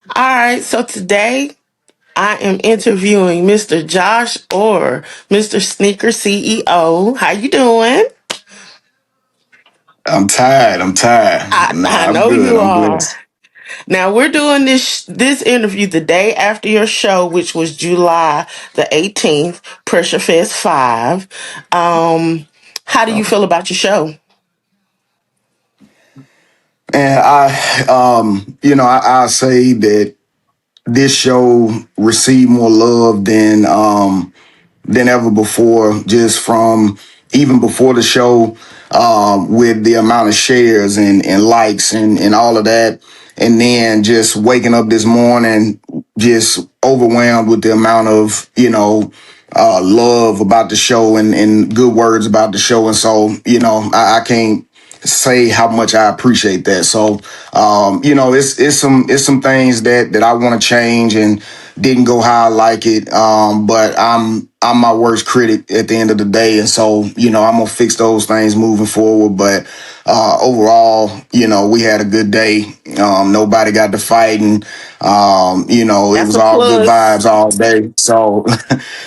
All right, so today I am interviewing Mr. Josh Orr, Mr. Sneaker CEO. How you doing? I'm tired. I'm tired. I Nah, I'm know good. you I'm are. blessed. Now we're doing this interview the day after your show, which was July the 18th, Pressure Fest 5. Um, how do you feel about your show? And I say that this show received more love than ever before, just from even before the show, with the amount of shares and likes and all of that. And then just waking up this morning, just overwhelmed with the amount of, love about the show and good words about the show. And so, I can't say how much I appreciate that. So, it's some things that I want to change and didn't go how I like it. But I'm my worst critic at the end of the day, and so I'm gonna fix those things moving forward. But overall, we had a good day. Nobody got to fighting. It That's was a all good plus. vibes all day. So,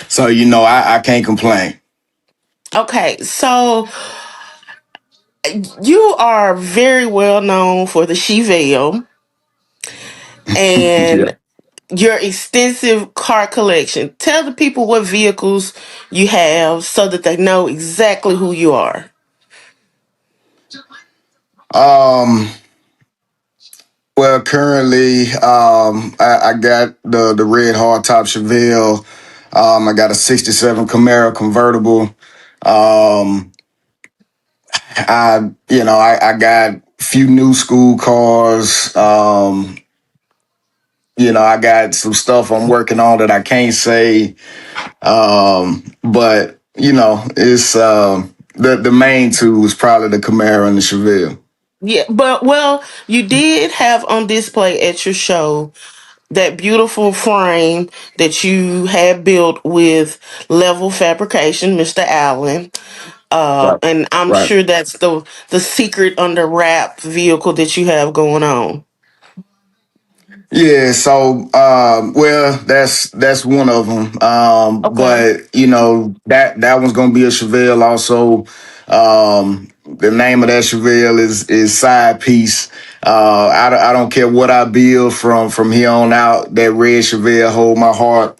so I can't complain. Okay, so you are very well known for the Chevelle Yeah. and your extensive car collection. Tell the people what vehicles you have so that they know exactly who you are. Um. Well, currently, I got the red hardtop Chevelle. I got a '67 Camaro convertible. Um, I got a few new school cars. I got some stuff I'm working on that I can't say. But it's the main two is probably the Camaro and the Chevelle. Yeah, but well, you did have on display at your show that beautiful frame that you had built with level fabrication, Mr. Allen. Right. And I'm Right. sure that's the secret under wrap vehicle that you have going on. Yeah, so well, that's one of them. Okay. But that one's gonna be a Chevelle also. The name of that Chevelle is Side Piece. I don't care what I build from here on out. That red Chevelle hold my heart.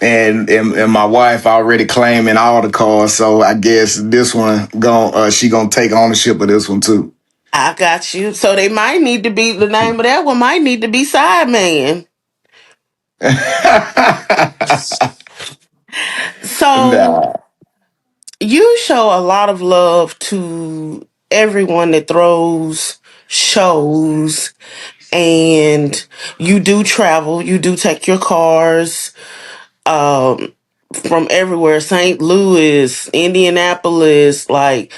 And my wife already claiming all the cars, so I guess this one she gonna take ownership of this one too. I got you. So they might need to be the name of that one might need to be Sideman. So Nah. you show a lot of love to everyone that throws shows, and you do travel, you do take your cars um from everywhere, St. Louis, Indianapolis. Like,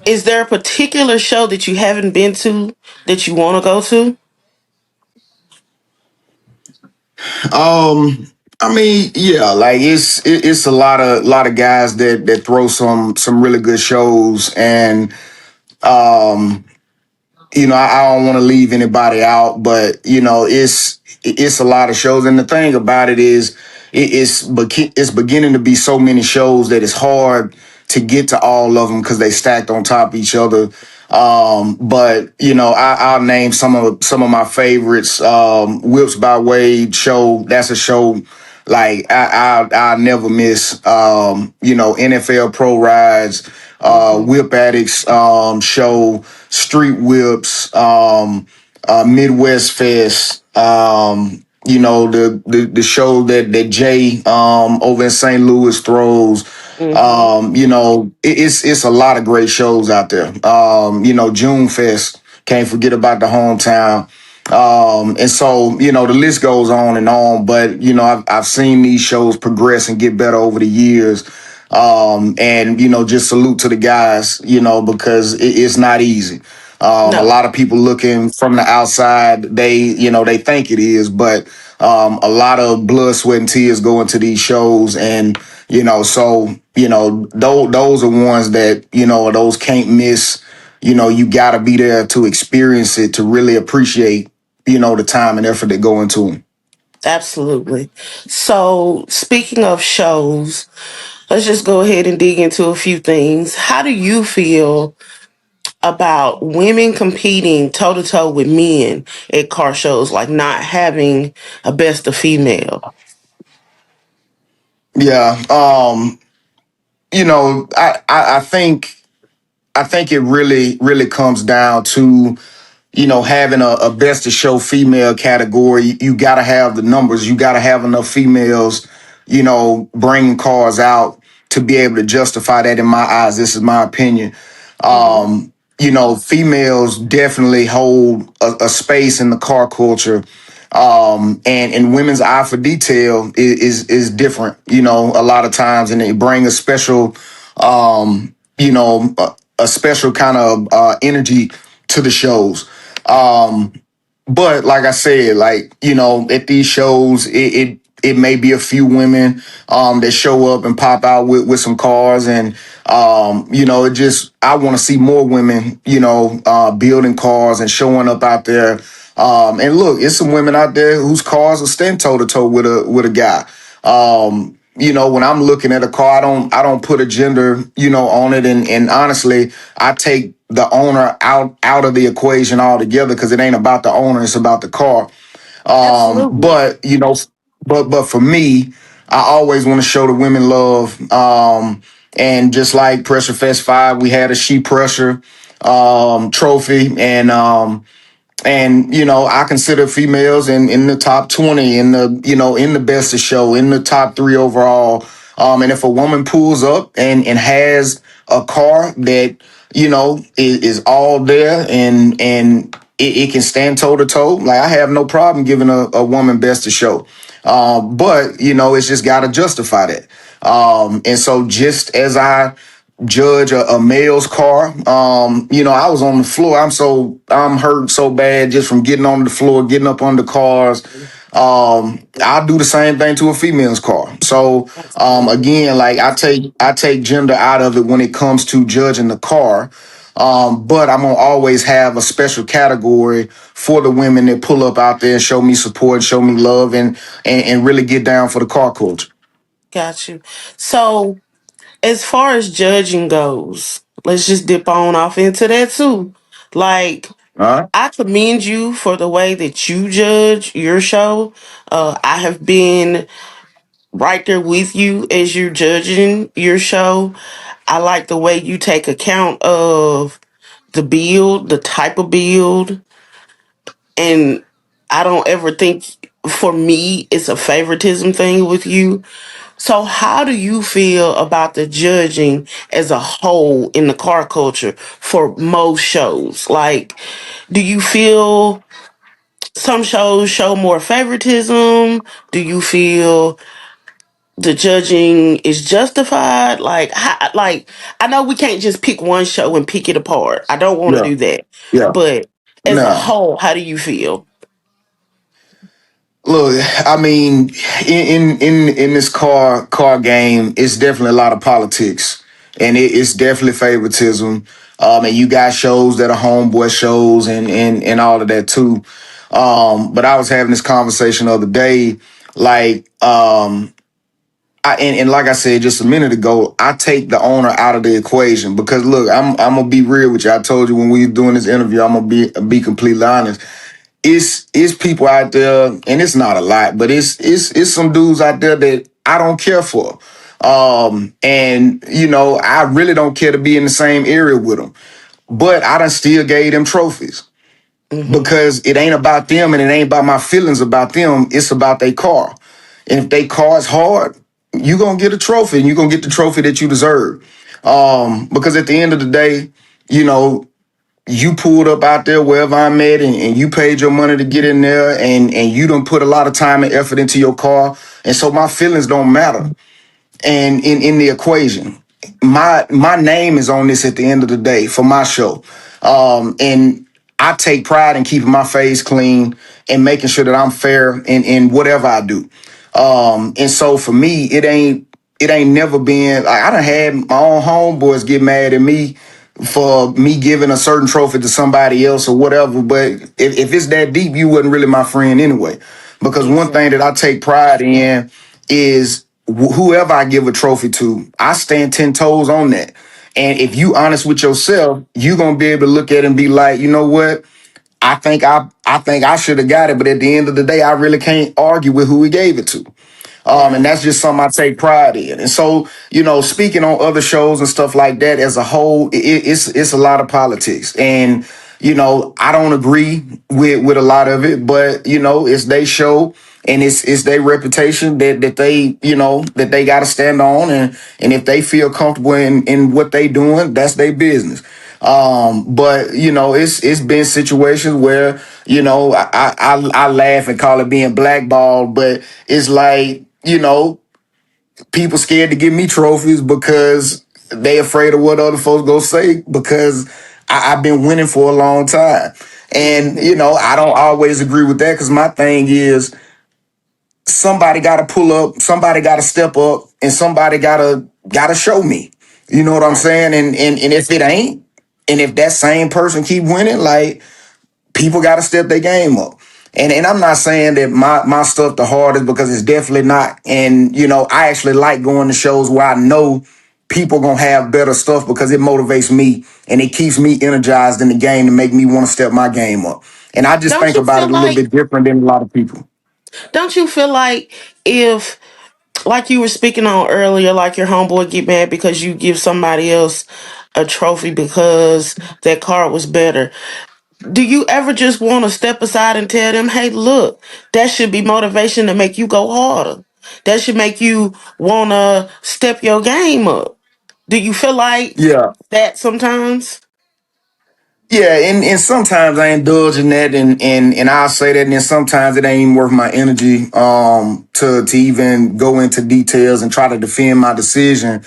is there a particular show that you haven't been to that you want to go to? I mean, yeah, like it's a lot of guys that throw some really good shows, and um, I don't want to leave anybody out, but it's a lot of shows, and the thing about it is it's beginning to be so many shows that it's hard to get to all of them because they stacked on top of each other. But I'll name some of my favorites. Whips by Wade show. That's a show like I'll never miss. NFL Pro Rides, Hmm. Whip Addicts show, Street Whips, Midwest Fest. The show that Jay over in St. Louis throws. Hmm. It's a lot of great shows out there. June Fest, can't forget about the hometown. And so, the list goes on and on, but I've seen these shows progress and get better over the years. And just salute to the guys, because it's not easy. A No. lot of people looking from the outside, they think it is, but a lot of blood, sweat, and tears go into these shows, and so those are ones that those can't miss. you got to be there to experience it to really appreciate, the time and effort that go into them. Absolutely. So, speaking of shows, let's just go ahead and dig into a few things. How do you feel about women competing toe to toe with men at car shows, like not having a best of female? Yeah. I think it really comes down to having a best of show female category. You got to have the numbers. You got to have enough females, bringing cars out to be able to justify that. In my eyes, this is my opinion. Hmm. Females definitely hold a space in the car culture. And women's eye for detail is different, a lot of times, and they bring a special, a special kind of energy to the shows. Um, but like I said, at these shows, it may be a few women that show up and pop out with some cars, and it just, I want to see more women, building cars and showing up out there. And look, it's some women out there whose cars are stand toe to toe with a guy. When I'm looking at a car, I don't put a gender, on it. And honestly, I take the owner out of the equation altogether, because it ain't about the owner, it's about the car. Absolutely. But for me, I always want to show the women love. And just like Pressure Fest 5, we had a She Pressure trophy, and I consider females in the top 20, in the best of show, in the top 3 overall. And if a woman pulls up and has a car that is all there, and it can stand toe to toe, like, I have no problem giving a woman best of show. But it's just got to justify that. And so, just as I judge a male's car, I was on the floor. I'm hurting so bad just from getting on the floor, getting up on the cars. I'll do the same thing to a female's car. So, Absolutely. again, like, I take gender out of it when it comes to judging the car. But I'm gonna always have a special category for the women that pull up out there and show me support, show me love, and really get down for the car culture. Got you. So, as far as judging goes, let's just dip on off into that too. Like, All right. I commend you for the way that you judge your show. I have been right there with you as you're judging your show. I like the way you take account of the build, the type of build, and I don't ever think, for me, it's a favoritism thing with you. So, how do you feel about the judging as a whole in the car culture for most shows? Like, do you feel some shows show more favoritism? Do you feel the judging is justified? Like, I know we can't just pick one show and pick it apart. I don't want to Yeah. do that. Yeah. But as a No. whole, how do you feel? Look, I mean, in this car game, it's definitely a lot of politics, and it's definitely favoritism. And you got shows that are homeboy shows, and all of that too. But I was having this conversation the other day, like, and like I said just a minute ago, I take the owner out of the equation, because look, I'm gonna be real with you. I told you when we were doing this interview, I'm gonna be completely honest. It's people out there, and it's not a lot, but it's some dudes out there that I don't care for. And I really don't care to be in the same area with them. But I done still gave them trophies, Hmm. because it ain't about them, and it ain't about my feelings about them. It's about their car. And if they car is hard, you gonna get a trophy, and you gonna get the trophy that you deserve. Because at the end of the day, you know, you pulled up out there wherever I'm at, and you paid your money to get in there, and you don't put a lot of time and effort into your car. And so my feelings don't matter. And in the equation, my name is on this at the end of the day for my show. And I take pride in keeping my face clean and making sure that I'm fair in whatever I do. And so for me, it ain't never been like, I done had my own homeboys get mad at me for me giving a certain trophy to somebody else or whatever. But if it's that deep, you wasn't really my friend anyway. Because one thing that Exactly. I take pride in is whoever I give a trophy to, I stand 10 toes on that. And if you honest with yourself, you gonna be able to look at it and be like, you know what? I think I should have got it, but at the end of the day, I really can't argue with who we gave it to. And Right. that's just something I take pride in. And so, speaking on other shows and stuff like that, as a whole, it's a lot of politics. And I don't agree with a lot of it, but it's their show and it's their reputation that they that they got to stand on, and if they feel comfortable in what they doing, that's their business. But it's been situations where I laugh and call it being blackballed, but it's like people scared to give me trophies because they afraid of what other folks go say because I've been winning for a long time. And I don't always agree with that because my thing is somebody got to pull up, somebody got to step up, and somebody gotta show me. You know what I'm Right. saying? And if it ain't, and if that same person keep winning, like people got to step their game up. And I'm not saying that my stuff the hardest because it's definitely not. And I actually like going to shows where I know people gonna have better stuff because it motivates me and it keeps me energized in the game to make me want to step my game up. And I just Don't think you about feel it a little like bit different than a lot of people. don't you feel like if, like you were speaking on earlier, like your homeboy get mad because you give somebody else a trophy because that card was better? Do you ever just want to step aside and tell them, hey, look, that should be motivation to make you go harder? That should make you want to step your game up. Do you feel like Yeah. that sometimes? Yeah, and sometimes I indulge in that, and I'll say that, and then sometimes it ain't even worth my energy to even go into details and try to defend my decision.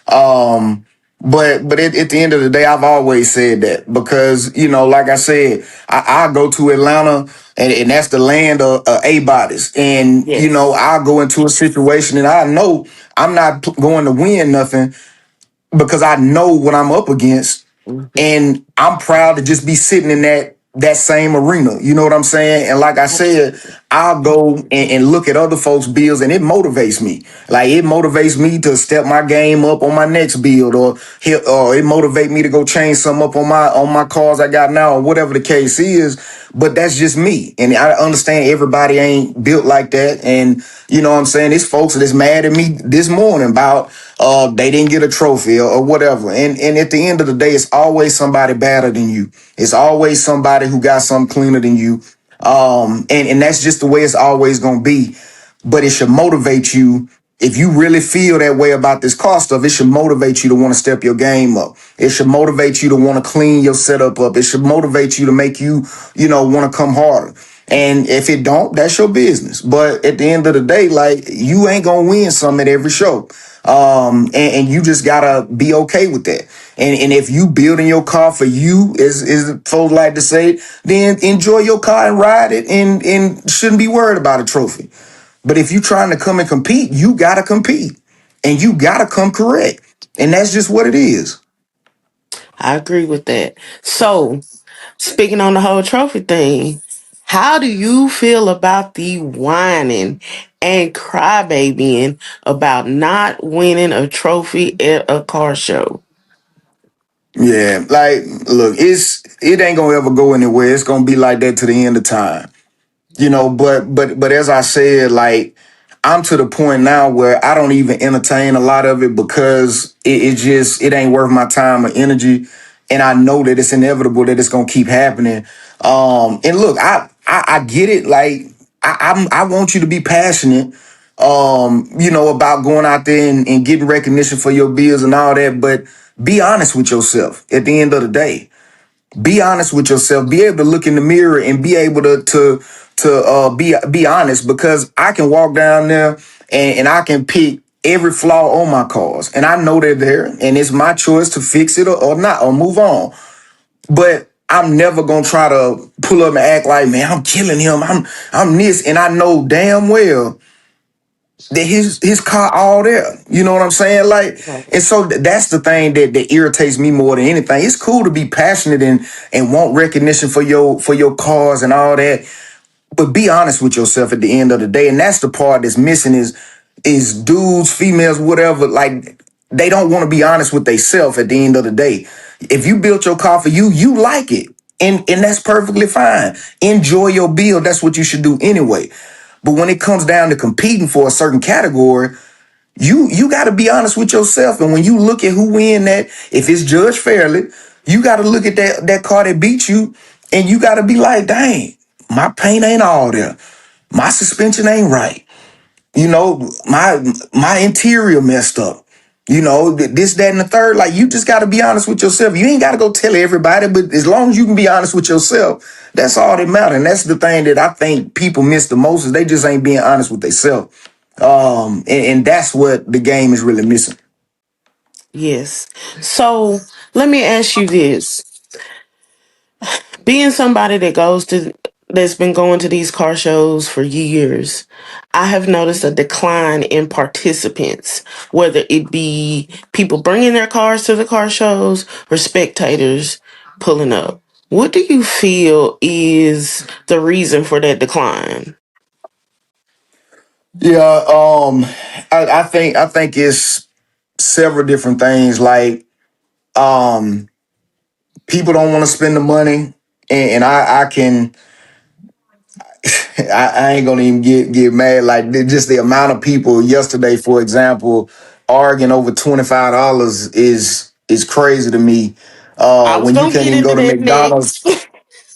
Um, but at the end of the day, I've always said that because like I said, I go to Atlanta, and that's the land of A bodies, and Yes. I'll go into a situation and I know I'm not going to win nothing because I know what I'm up against, Mhm. and I'm proud to just be sitting in that same arena. You know what I'm saying? And like I said, Absolutely. I'll go and look at other folks' builds, and it motivates me. Like it motivates me to step my game up on my next build, or it motivate me to go change some up on my cars I got now, or whatever the case is. But that's just me, and I understand everybody ain't built like that. And you know what I'm saying? It's folks that's mad at me this morning about they didn't get a trophy or whatever. And at the end of the day, it's always somebody better than you. It's always somebody who got something cleaner than you. And that's just the way it's always gonna be. But it should motivate you. If you really feel that way about this car stuff, it should motivate you to want to step your game up. It should motivate you to want to clean your setup up. It should motivate you to make you, want to come harder. And if it don't, that's your business. But at the end of the day, like you ain't gonna win some at every show. And you just gotta be okay with that. And if you building your car for you, as folks like to say, then enjoy your car and ride it, and shouldn't be worried about a trophy. But if you trying to come and compete, you gotta compete, and you gotta come correct, and that's just what it is. I agree with that. So, speaking on the whole trophy thing, how do you feel about the whining and crybabying about not winning a trophy at a car show? Yeah, like look, it ain't gonna ever go anywhere. It's gonna be like that to the end of time. But as I said, like I'm to the point now where I don't even entertain a lot of it because it ain't worth my time or energy, and I know that it's inevitable that it's gonna keep happening. And look, I get it. Like I want you to be passionate, about going out there and getting recognition for your bills and all that, but be honest with yourself at the end of the day. Be honest with yourself. Be able to look in the mirror and be able to be honest, because I can walk down there and I can pick every flaw on my cars, and I know they're there, and it's my choice to fix it or not or move on. But I'm never gonna try to pull up and act like, man, I'm killing him. I'm this, and I know damn well his car all there. You know what I'm saying? Like, Right. and so that's the thing that irritates me more than anything. It's cool to be passionate and want recognition for your cause and all that, but be honest with yourself at the end of the day. And that's the part that's missing is dudes, females, whatever, like they don't want to be honest with themselves at the end of the day. If you built your car for you, you like it. And that's perfectly fine. Enjoy your build. That's what you should do anyway. But when it comes down to competing for a certain category, you got to be honest with yourself. And when you look at who win that, if it's judged fairly, you got to look at that car that beat you, and you got to be like, dang, my paint ain't all there, my suspension ain't right, you know, my interior messed up, you know, this, that, and the third. Like, you just got to be honest with yourself. You ain't got to go tell everybody, but as long as you can be honest with yourself, that's all that matters. And that's the thing that I think people miss the most, is they just ain't being honest with themselves. And that's what the game is really missing. Yes. So let me ask you this. Being somebody that's been going to these car shows for years, I have noticed a decline in participants, whether it be people bringing their cars to the car shows or spectators pulling up. What do you feel is the reason for that decline? Yeah, I think it's several different things. Like, um, people don't want to spend the money, and I can I ain't gonna even get mad. Like, just the amount of people yesterday, for example, arguing over $25 is crazy to me. I was When you gonna can't get even go into to that McDonald's. next.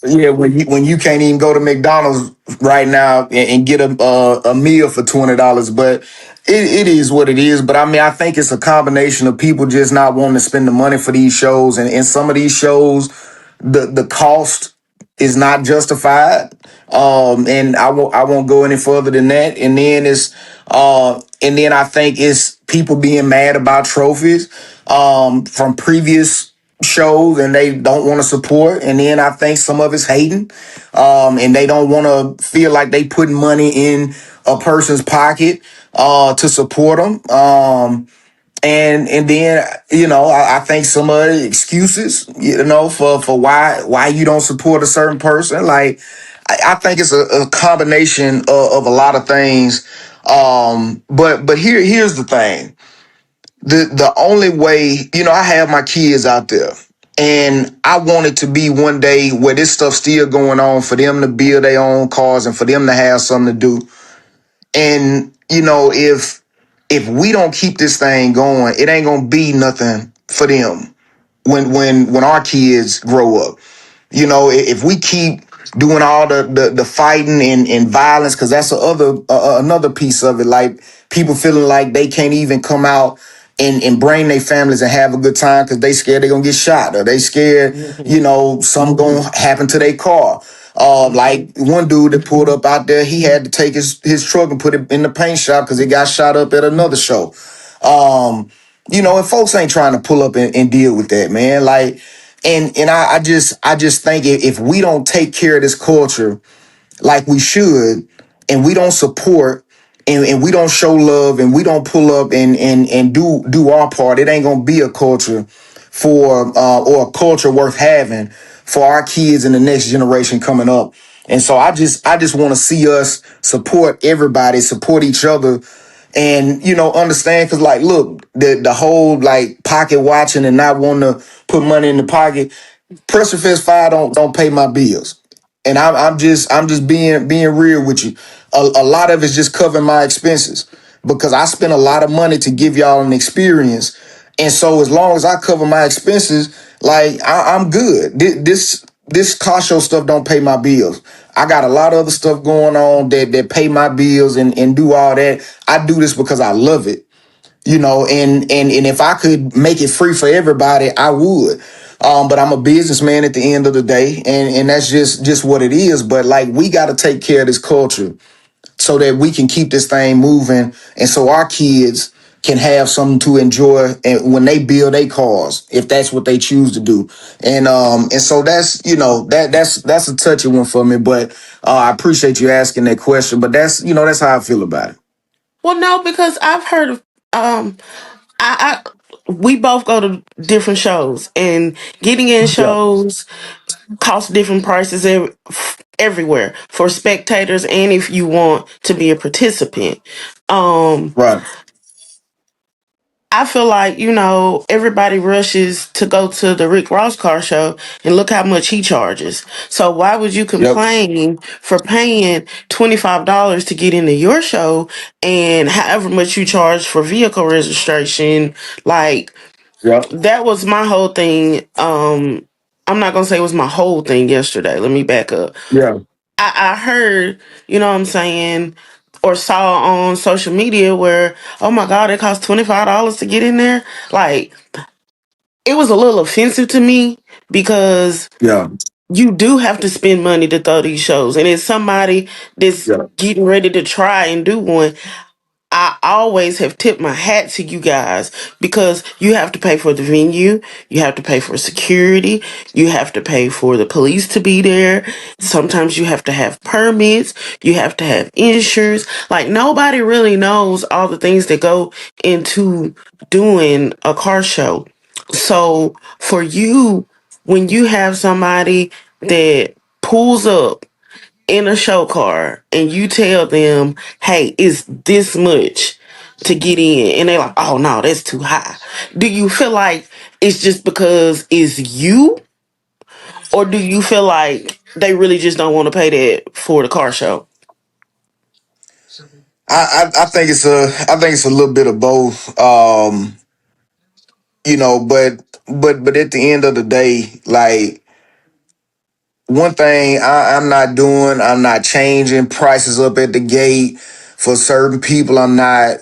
Yeah, when you can't even go to McDonald's right now and get a meal for $20, but it is what it is. But I mean, I think it's a combination of people just not wanting to spend the money for these shows, and some of these shows, the cost is not justified. And I won't go any further than that. And then I think it's people being mad about trophies from previous shows, and they don't want to support. And then I think some of it's hating, and they don't want to feel like they putting money in a person's pocket to support them. And then, I think some of the excuses, for why you don't support a certain person. Like, I think it's a combination of a lot of things. But here's the thing. The only way, I have my kids out there, and I want it to be one day where this stuff's still going on, for them to build their own cars and for them to have something to do. And if we don't keep this thing going, it ain't gonna be nothing for them when our kids grow up. If we keep doing all the fighting and violence, because that's another piece of it. Like, people feeling like they can't even come out and bring their families and have a good time because they scared they're gonna get shot, or they scared, Mhm. something gonna happen to their car. Like, one dude that pulled up out there, he had to take his truck and put it in the paint shop because it got shot up at another show. And folks ain't trying to pull up and deal with that, man. Like, and I just think if we don't take care of this culture like we should, and we don't support, and we don't show love, and we don't pull up and do our part, it ain't gonna be a culture or a culture worth having for our kids and the next generation coming up. And so I just want to see us support everybody, support each other, and understand, because, like, look, the whole, like, pocket watching and not wanting to put money in the pocket. Pressure Fest 5 don't pay my bills, and I'm just being real with you. A lot of it's just covering my expenses, because I spent a lot of money to give y'all an experience, and so as long as I cover my expenses, like, I'm good. This car show stuff don't pay my bills. I got a lot of other stuff going on that pay my bills and do all that. I do this because I love it, and if I could make it free for everybody, I would. But I'm a businessman at the end of the day, and that's just what it is. But, like, we got to take care of this culture so that we can keep this thing moving, and so our kids can have something to enjoy and when they build their cars, if that's what they choose to do. And so that's that's a touchy one for me. But I appreciate you asking that question. But that's how I feel about it. Well, no, because I've heard of I we both go to different shows, and getting in Yeah. shows cost different prices everywhere for spectators and if you want to be a participant. Um, Right. I feel like, everybody rushes to go to the Rick Ross car show and look how much he charges. So why would you Yep. complain for paying $25 to get into your show and however much you charge for vehicle registration? Like, Yep. that was my whole thing. I'm not gonna say it was my whole thing yesterday. Let me back up. Yeah. I heard, what I'm saying, or saw on social media where, oh my God, it costs $25 to get in there. Like, it was a little offensive to me because Yeah. you do have to spend money to throw these shows. And as somebody that's Yeah. getting ready to try and do one, I always have tipped my hat to you guys because you have to pay for the venue, you have to pay for security, you have to pay for the police to be there. Sometimes you have to have permits, you have to have insurance. Like nobody really knows all the things that go into doing a car show. So for you, when you have somebody that pulls up in a show car and you tell them, hey, it's this much to get in, and they're like, oh no, that's too high. Do you feel like it's just because it's you, or do you feel like they really just don't want to pay that for the car show? I think it's a little bit of both. But at the end of the day, like one thing I'm not changing prices up at the gate for certain people. I'm not,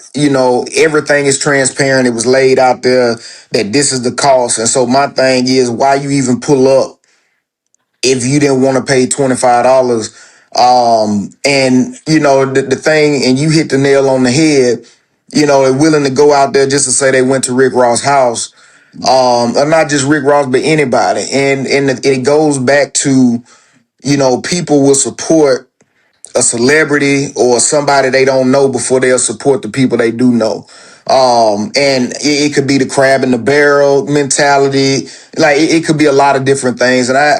everything is transparent. It was laid out there that this is the cost. And so my thing is why you even pull up if you didn't want to pay $25. And the thing, and you hit the nail on the head, they're willing to go out there just to say they went to Rick Ross' house. Or not just Rick Ross, but anybody. And it goes back to, people will support a celebrity or somebody they don't know before they'll support the people they do know. And it could be the crab in the barrel mentality. Like it could be a lot of different things. And I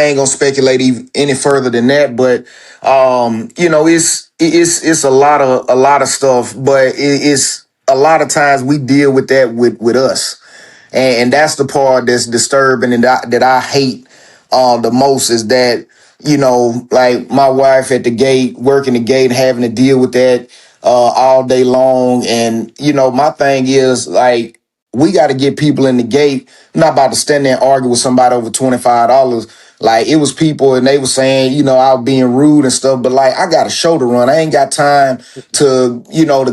ain't gonna speculate any further than that. But it's a lot of stuff. But it's a lot of times we deal with that with us. And that's the part that's disturbing and that I hate the most is that, like my wife at the gate, working the gate, having to deal with that all day long. And, my thing is like, we got to get people in the gate. I'm not about to stand there and argue with somebody over $25. Like it was people and they were saying, I was being rude and stuff, but like I got a show to run. I ain't got time to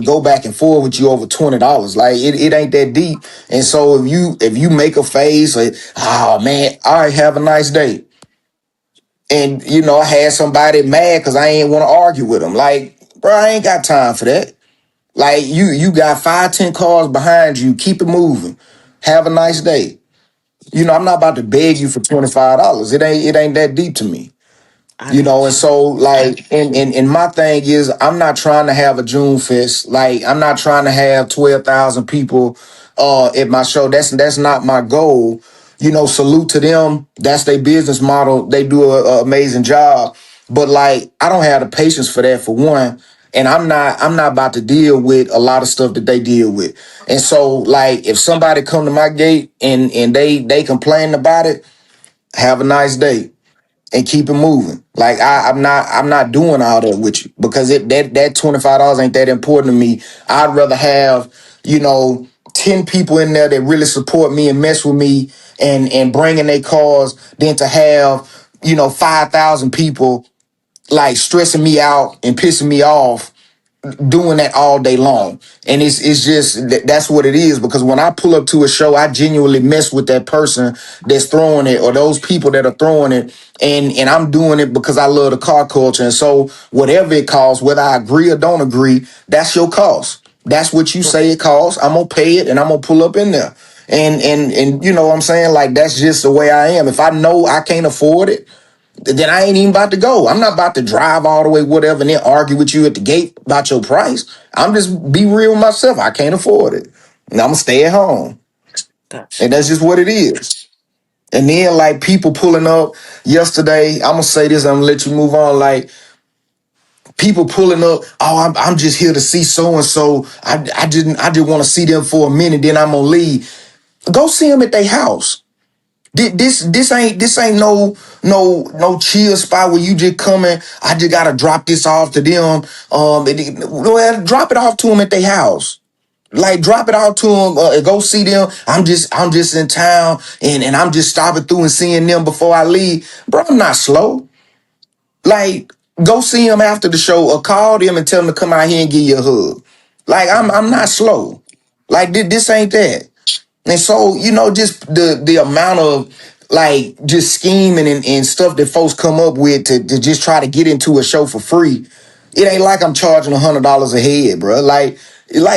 go back and forth with you over $20. Like it ain't that deep. And so if you make a face like, oh man, all right, have a nice day. And I had somebody mad because I ain't want to argue with them. Like, bro, I ain't got time for that. Like you got 5, 10 cars behind you. Keep it moving. Have a nice day. I'm not about to beg you for $25. It ain't that deep to me. I And got you. so like and my thing is I'm not trying to have a June fest. Like I'm not trying to have 12,000 people at my show. That's not my goal. Salute to them. That's their business model. They do a amazing job. But like I don't have the patience for that for one. And I'm not about to deal with a lot of stuff that they deal with. And so like if somebody come to my gate and they complain about it, have a nice day and keep it moving. Like I'm not doing all that with you because that $25 ain't that important to me. I'd rather have, 10 people in there that really support me and mess with me and bring in their cars than to have, 5,000 people like stressing me out and pissing me off doing that all day long. And it's just that's what it is because when I pull up to a show, I genuinely mess with that person that's throwing it or those people that are throwing it. And I'm doing it because I love the car culture. And so whatever it costs, whether I agree or don't agree, that's your cost. That's what you say it costs. I'm gonna pay it and I'm gonna pull up in there. And you know what I'm saying? Like that's just the way I am. If I know I can't afford it, then I ain't even about to go. I'm not about to drive all the way, whatever, and then argue with you at the gate about your price. I'm just be real with myself. I can't afford it. And I'm gonna stay at home. And Gotcha. that's just what it is. And then like people pulling up yesterday, I'm gonna say this, I'm gonna let you move on. Like people pulling up, oh, I'm just here to see so and so. I just want to see them for a minute, then I'm gonna leave. Go see them at their house. This ain't no chill spot where you just coming. I just gotta drop this off to them. Well, drop it off to them at their house. Like drop it off to them. Go see them. I'm just in town and I'm just stopping through and seeing them before I leave. Bro, I'm not slow. Like go see them after the show or call them and tell them to come out here and give you a hug. Like I'm not slow. Like this ain't that. And so, just the amount of like just scheming and stuff that folks come up with to just try to get into a show for free. It ain't like I'm charging $100 a head, bro. Like,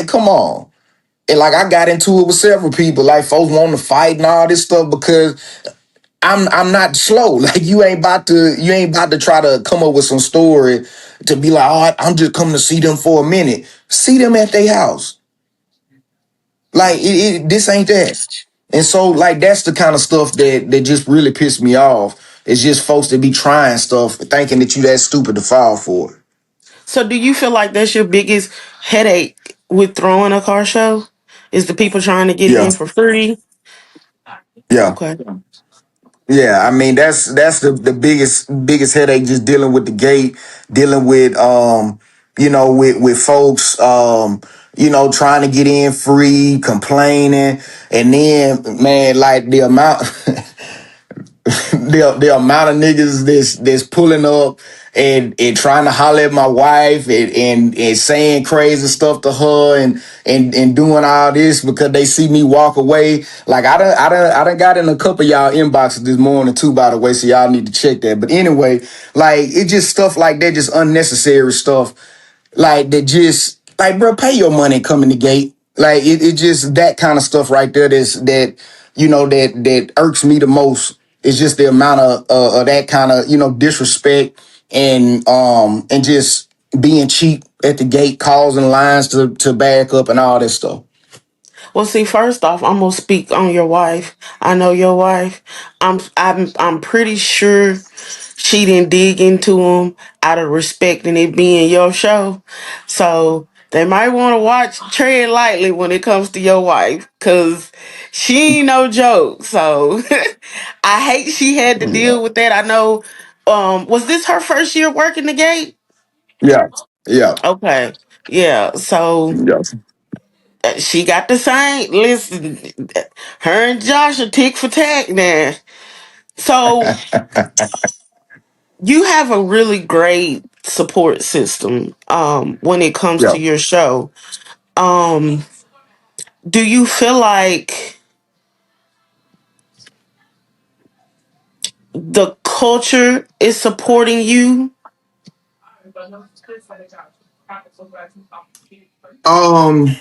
come on. And like I got into it with several people, like folks wanting to fight and all this stuff because I'm not slow. Like you ain't about to try to come up with some story to be like, oh, I'm just coming to see them for a minute. See them at their house. Like this ain't that. And so like that's the kind of stuff that just really pissed me off. It's just folks that be trying stuff thinking that you that stupid to fall for it. So do you feel like that's your biggest headache with throwing a car show? Is the people trying to get Yeah. in for free? Yeah. Okay. Yeah. I mean that's the biggest headache, just dealing with the gate, dealing with with folks trying to get in free, complaining, and then man, like the amount the amount of niggas that's pulling up and trying to holler at my wife and saying crazy stuff to her and doing all this because they see me walk away. Like I done got in a couple of y'all inboxes this morning too, by the way, so y'all need to check that. But anyway, like it just stuff like that, just unnecessary stuff like that, just like, bro, pay your money and come in the gate. Like it just that kind of stuff right there that irks me the most. It's just the amount of that kind of disrespect and just being cheap at the gate, causing lines to back up and all that stuff. Well, see, first off, I'm gonna speak on your wife. I know your wife. I'm pretty sure she didn't dig into him out of respect and it being your show. So they might want to watch tread lightly when it comes to your wife, cause she ain't no joke. So I hate she had to Yeah, deal with that. I know. Was this her first year working the gate? yeah, yeah, Okay, yeah. So yeah. she got the same. Listen, her and Josh are tick for tack now. So you have a really great support system when it comes Yeah. to your show. Um, do you feel like the culture is supporting you? Um.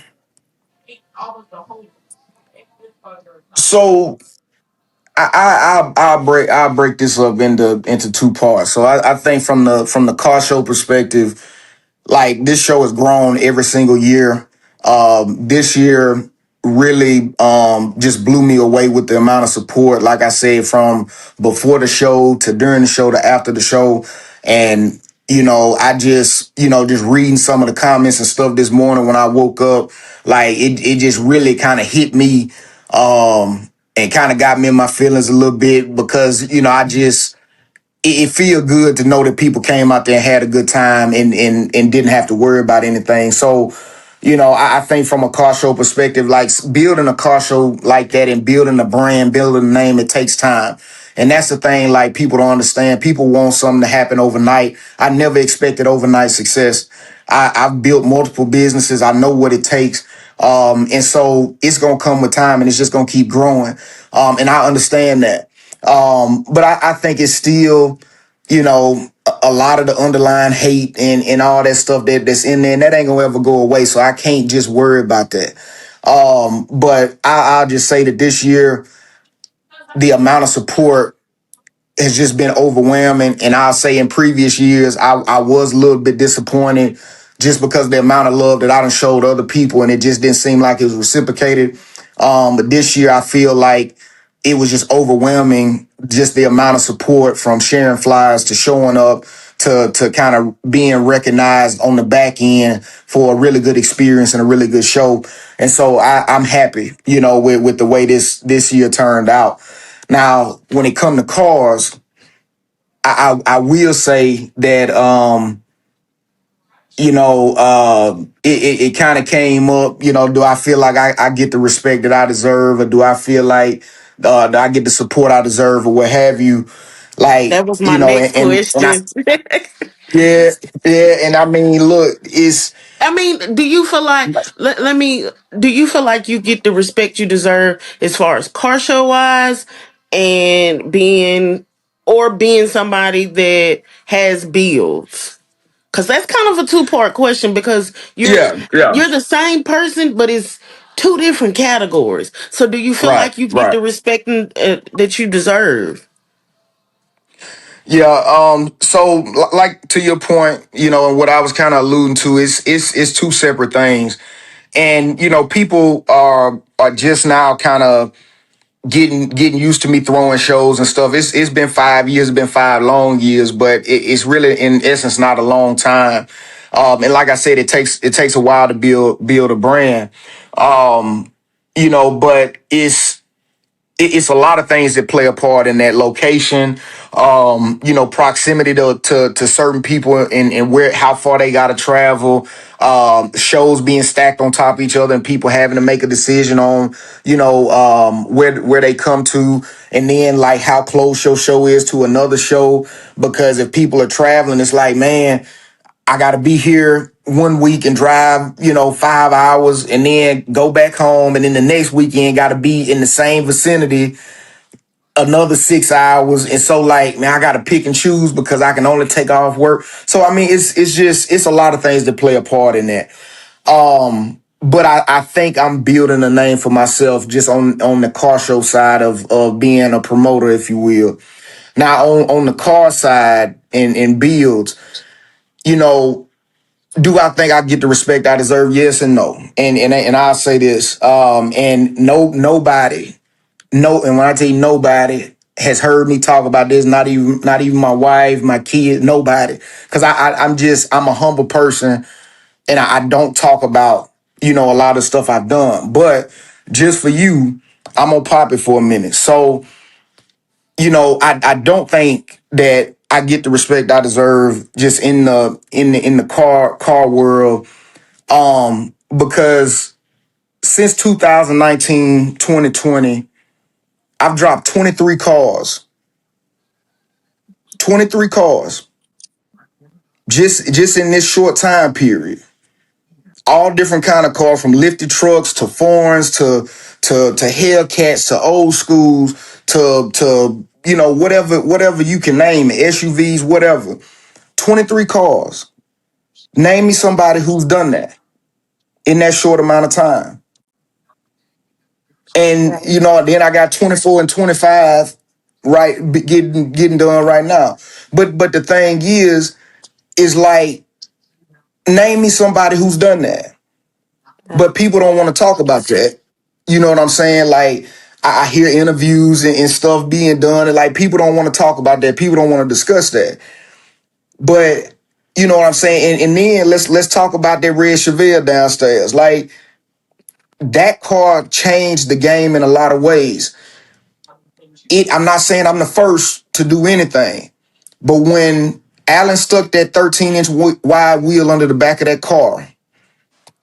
So I'll break this up into two parts. So I think from the car show perspective, like this show has grown every single year. This year really just blew me away with the amount of support. Like I said, from before the show to during the show to after the show, and I just reading some of the comments and stuff this morning when I woke up, like it just really kind of hit me, and kind of got me in my feelings a little bit because I just it feel good to know that people came out there and had a good time and didn't have to worry about anything. So, I think from a car show perspective, like building a car show like that and building a brand, building a name, it takes time. And that's the thing, like people don't understand. People want something to happen overnight. I never expected overnight success. I've built multiple businesses. I know what it takes. And so it's gonna come with time and it's just gonna keep growing. And I understand that. But I think it's still, a lot of the underlying hate and all that stuff that's in there, and that ain't gonna ever go away. So I can't just worry about that. But I'll just say that this year, the amount of support has just been overwhelming. And I'll say in previous years, I was a little bit disappointed just because of the amount of love that I done showed other people, and it just didn't seem like it was reciprocated. But this year, I feel like it was just overwhelming, just the amount of support from sharing flyers to showing up to kind of being recognized on the back end for a really good experience and a really good show. And so I'm happy, with the way this year turned out. Now, when it come to cars, I will say that it kind of came up. Do I feel like I get the respect that I deserve, or do I feel like do I get the support I deserve, or what have you? Like, That was my next and I question. yeah, yeah, and I mean, look, it's I mean, do you feel like let me do you feel like you get the respect you deserve as far as car show wise and being somebody that has bills? Cuz that's kind of a two-part question because yeah, yeah, you're the same person but it's two different categories. So do you feel right, like you get right. the respect that you deserve? Yeah, so like to your point, and what I was kind of alluding to is it's two separate things. And people are just now kind of getting used to me throwing shows and stuff. It's been 5 years, it's been 5 long years, but it's really in essence not a long time. And like I said, it takes a while to build a brand. But it's a lot of things that play a part in that location. Proximity to certain people and where how far they got to travel. Shows being stacked on top of each other and people having to make a decision on where they come to, and then like how close your show is to another show. Because if people are traveling, it's like, man, I got to be here one week and drive, 5 hours and then go back home. And then the next weekend got to be in the same vicinity another 6 hours. And so like, man, I got to pick and choose because I can only take off work. So, I mean, it's a lot of things that play a part in that. But I think I'm building a name for myself just on the car show side of being a promoter, if you will. Now on the car side and builds, you know, do I think I get the respect I deserve? Yes and no. And I'll say this. And nobody, no, and when I tell you nobody has heard me talk about this, not even my wife, my kid, nobody. Because I'm a humble person, and I don't talk about a lot of stuff I've done. But just for you, I'm gonna pop it for a minute. So I don't think that I get the respect I deserve just in the car world. Because since 2019, 2020, I've dropped 23 cars. 23 cars just in this short time period. All different kind of cars, from lifted trucks to foreigns to Hellcats to old schools to whatever you can name it, SUVs, whatever. 23 cars. Name me somebody who's done that in that short amount of time. And Right. then I got 24 and 25 right getting done right now. But the thing is like, name me somebody who's done that. But Right. people don't want to talk about that. You know what I'm saying? Like, I hear interviews and stuff being done, and like people don't want to talk about that. People don't want to discuss that. But you know what I'm saying? And then let's talk about that red Chevelle downstairs. Like, that car changed the game in a lot of ways. I'm not saying I'm the first to do anything, but when Alan stuck that 13-inch wide wheel under the back of that car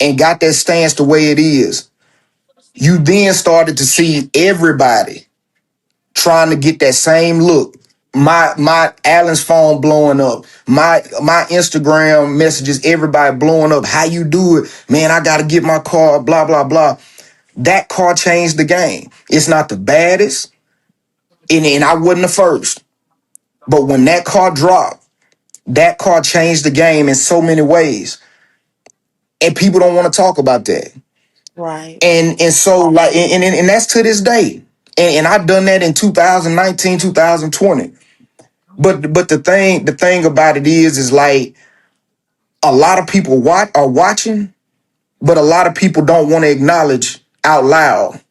and got that stance the way it is, you then started to see everybody trying to get that same look. My Alan's phone blowing up. My Instagram messages, everybody blowing up. How you do it? Man, I gotta get my car, blah, blah, blah. That car changed the game. It's not the baddest, and I wasn't the first. But when that car dropped, that car changed the game in so many ways. And people don't want to talk about that. Right. And so like and that's to this day. And I done that in 2019, 2020. But the thing about it is like a lot of people are watching, but a lot of people don't want to acknowledge out loud.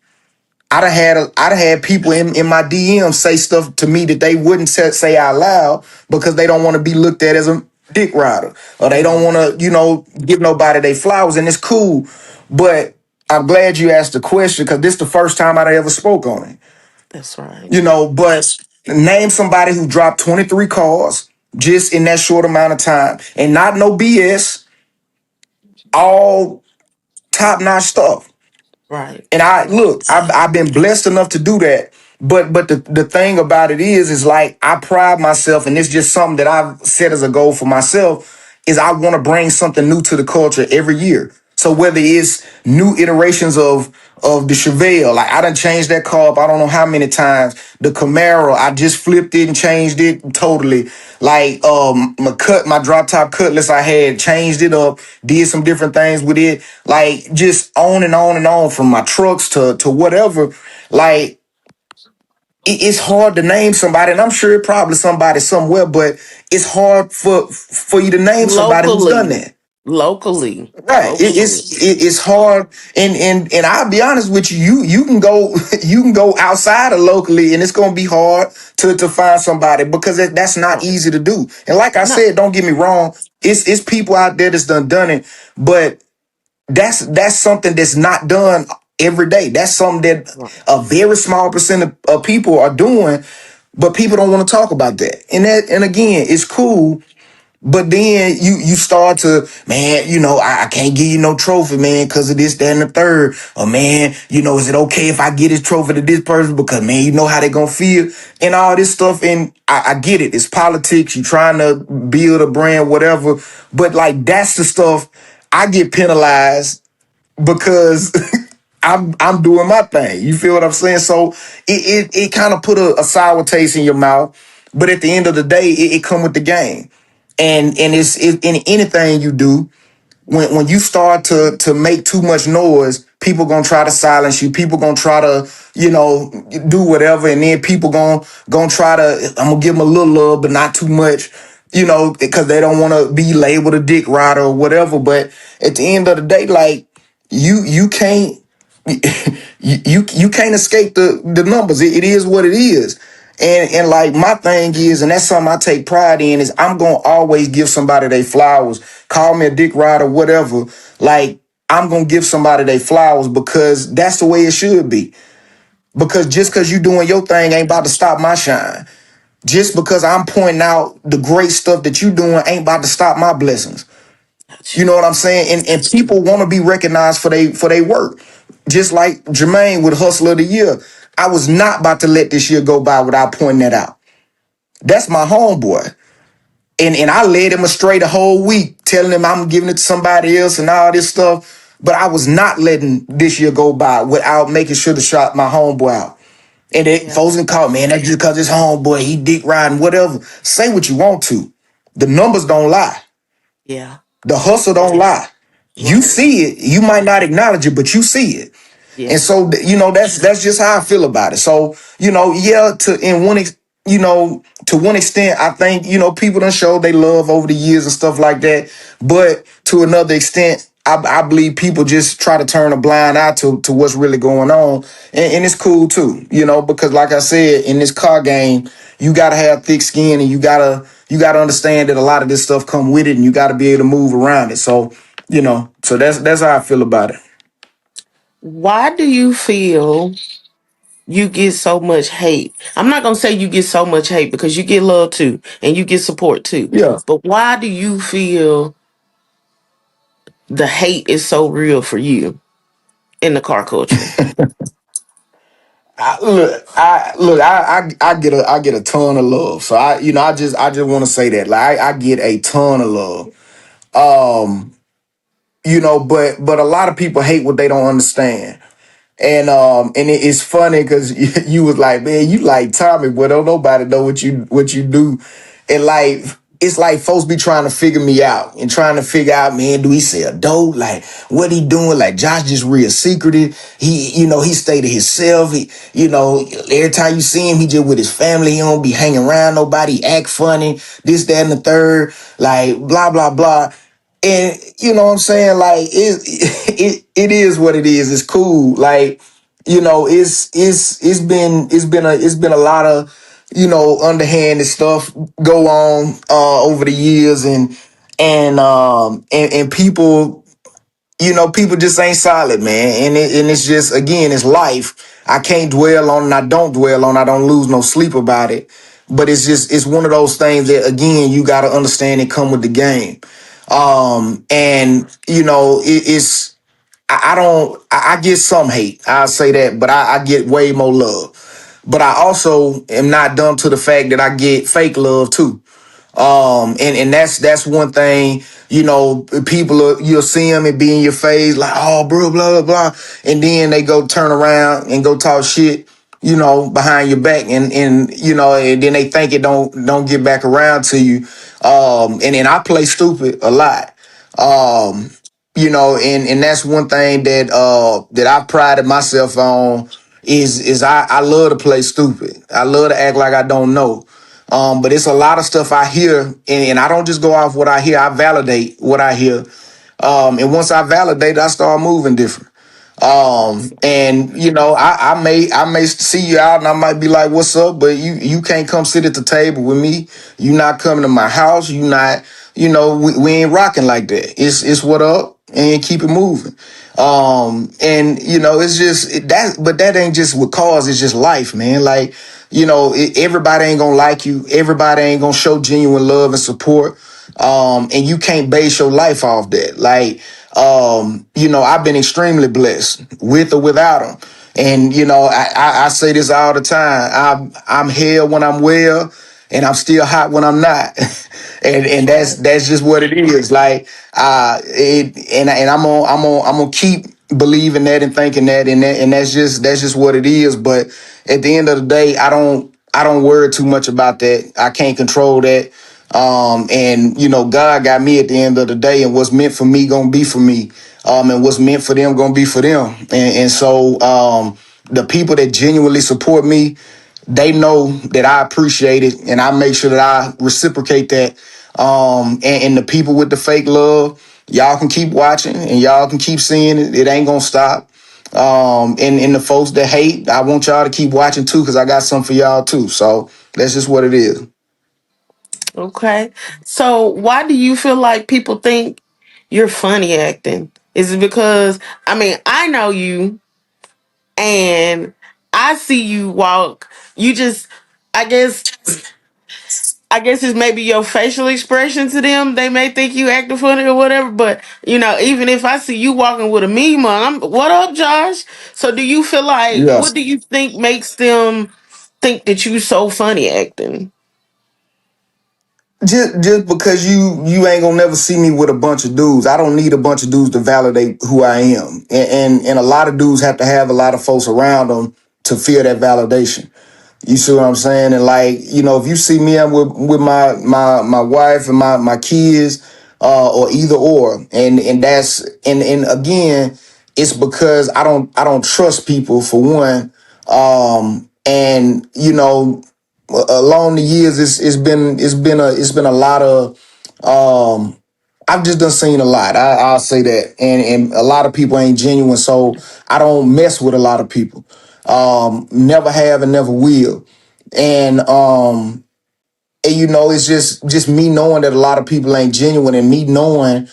I done had people in my DM say stuff to me that they wouldn't say out loud because they don't want to be looked at as a dick rider, or they don't Right. want to, give nobody their flowers, and it's cool. But I'm glad you asked the question because this is the first time I ever spoke on it. That's right. But name somebody who dropped 23 cars just in that short amount of time, and not no BS, all top notch stuff. Right. And I've been blessed enough to do that. But the thing about it is like I pride myself, and it's just something that I've set as a goal for myself, is I want to bring something new to the culture every year. So whether it's new iterations of the Chevelle, like I done changed that car up I don't know how many times. The Camaro, I just flipped it and changed it totally. Like my drop top Cutlass I had, changed it up, did some different things with it. Like just on and on and on, from my trucks to whatever. Like it's hard to name somebody, and I'm sure it probably somebody somewhere, but it's hard for you to name somebody who's done Locally. that. Locally. Right. Locally. It's hard, and I'll be honest with you. You can go you can go outside of locally, and it's gonna be hard to find somebody because that's not Right. easy to do. And like I No. said, don't get me wrong. It's people out there that's done it, but that's something that's not done every day. That's something that Right. a very small percent of people are doing, but people don't want to talk about that. And again, it's cool, but then you start to, man, I can't give you no trophy, man, because of this, that, and the third. Or man, is it okay if I get this trophy to this person because man, you know how they gonna feel and all this stuff. And I get it. It's politics. You trying to build a brand, whatever. But like that's the stuff I get penalized because I'm doing my thing. You feel what I'm saying? So it kind of put a sour taste in your mouth. But at the end of the day, it come with the game. And in anything you do, when you start to make too much noise, people gonna try to silence you. People gonna try to do whatever, and then people gonna try to. I'm gonna give them a little love, but not too much. Because they don't want to be labeled a dick rider or whatever. But at the end of the day, like you can't you can't escape the numbers. It is what it is. And like my thing is, and that's something I take pride in, is I'm gonna always give somebody their flowers. Call me a dick rider, whatever. Like I'm gonna give somebody their flowers because that's the way it should be. Because just because you doing your thing ain't about to stop my shine. Just because I'm pointing out the great stuff that you doing ain't about to stop my blessings. You Gotcha. know what I'm saying? And people want to be recognized for their work. Just like Jermaine with Hustler of the Year. I was not about to let this year go by without pointing that out. That's my homeboy. And I led him astray the whole week, telling him I'm giving it to somebody else and all this stuff. But I was not letting this year go by without making sure to shout my homeboy out. And then Yeah. folks can call, man, that's just because his homeboy, he dick riding, whatever. Say what you want to. The numbers don't lie. Yeah. The hustle don't lie. You Right. see it. You might not acknowledge it, but you see it. And Yeah. so that's just how I feel about it. So yeah, to one extent, I think people done showed they love over the years and stuff like that. But to another extent, I believe people just try to turn a blind eye to what's really going on, and it's cool too. Because like I said, in this car game, you gotta have thick skin, and you gotta understand that a lot of this stuff come with it, and you gotta be able to move around it. So so that's how I feel about it. Why do you feel you get so much hate? I'm not gonna say you get so much hate because you get love too and you get support too. Yeah. But why do you feel the hate is so real for you in the car culture? I get a ton of love. So I just want to say that like I get a ton of love. Um, but a lot of people hate what they don't understand. And it's funny because you was like, man, you like Tommy, but don't nobody know what you do in life. it's like folks be trying to figure me out and trying to figure out, man, do he sell dope? Like, what he doing? Like, Josh just real secretive. He stay to himself. Every time you see him, he just with his family. He don't be hanging around nobody, act funny, this, that, and the third, like, blah, blah, blah. And you know what I'm saying? Like, it is what it is. It's cool. Like, it's been a lot of underhanded stuff go on over the years, and people, people just ain't solid, man. And it's just, again, it's life. I can't dwell on, and I don't dwell on. I don't lose no sleep about it. But it's one of those things that, again, you got to understand and come with the game. And it's I don't I get some hate. I'll say that, but I get way more love. But I also am not dumb to the fact that I get fake love too. And that's one thing, people you'll see them and be in your face like, oh, bro, blah, blah, blah. And then they go turn around and go talk shit, behind your back. And then they think it don't get back around to you. And then I play stupid a lot. Um, and that's one thing that I prided myself on is I love to play stupid. I love to act like I don't know. But it's a lot of stuff I hear, and I don't just go off what I hear. I validate what I hear. And once I validate, I start moving different. And I may see you out and I might be like, what's up? But you can't come sit at the table with me. You not coming to my house. You not, we ain't rocking like that. It's what up, and keep it moving. And it's just that, but that ain't just what cause, it's just life, man. Like, everybody ain't gonna like you. Everybody ain't gonna show genuine love and support. And you can't base your life off that. Like, I've been extremely blessed with or without them. And, I say this all the time. I'm hell when I'm well, and I'm still hot when I'm not. and that's just what it is. Like, and I'm gonna keep believing that and thinking that, and that's just what it is. But at the end of the day, I don't worry too much about that. I can't control that. And God got me at the end of the day, and what's meant for me gonna be for me. And what's meant for them gonna be for them. And so the people that genuinely support me, they know that I appreciate it, and I make sure that I reciprocate that. And the people with the fake love, y'all can keep watching and y'all can keep seeing it. It ain't gonna stop. And the folks that hate, I want y'all to keep watching too, because I got something for y'all too. So that's just what it is. Okay. So why do you feel like people think you're funny acting? Is it because, I mean, I know you and I see you walk. You just, I guess I guess it's maybe your facial expression to them. They may think you acting funny or whatever, but even if I see you walking with a meme on, I'm what up, Josh? So do you feel like, Yeah. what do you think makes them think that you so funny acting? Just because you ain't gonna never see me with a bunch of dudes. I don't need a bunch of dudes to validate who I am. And a lot of dudes have to have a lot of folks around them to feel that validation. You see what I'm saying? And like, if you see me, I'm with my wife and my kids, or either or. And that's and again, it's because I don't trust people, for one. And along the years, it's been a lot of I've just done seen a lot. I'll say that, and a lot of people ain't genuine, so I don't mess with a lot of people. Never have and never will. And it's just me knowing that a lot of people ain't genuine, and me knowing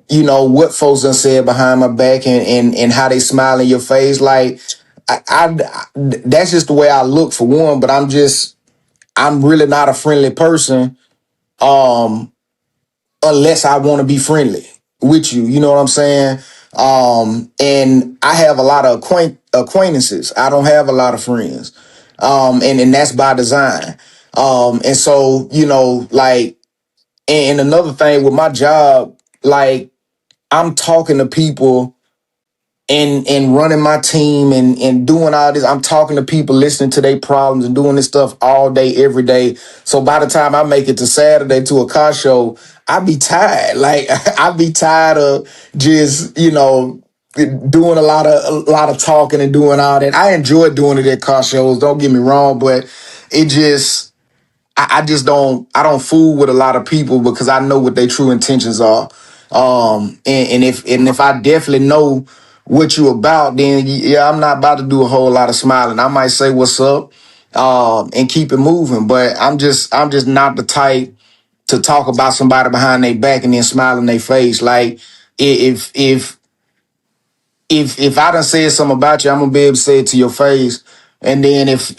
what folks done said behind my back, and how they smile in your face. Like, that's just the way I look, for one. But I'm really not a friendly person. Unless I want to be friendly with you. You know what I'm saying? And I have a lot of acquaintances. I don't have a lot of friends. And that's by design. And so, like, and another thing with my job, like, I'm talking to people and running my team and doing all this. I'm talking to people, listening to their problems and doing this stuff all day, every day. So by the time I make it to Saturday to a car show, I be tired. Like I be tired of just, doing a lot of talking and doing all that. I enjoy doing it at car shows, don't get me wrong, but it just I just don't fool with a lot of people because I know what their true intentions are. And if I definitely know what you about, then yeah, I'm not about to do a whole lot of smiling. I might say what's up, and keep it moving. But I'm just not the type to talk about somebody behind their back and then smile in their face. Like if if if I done said something about you, I'm gonna be able to say it to your face. And then if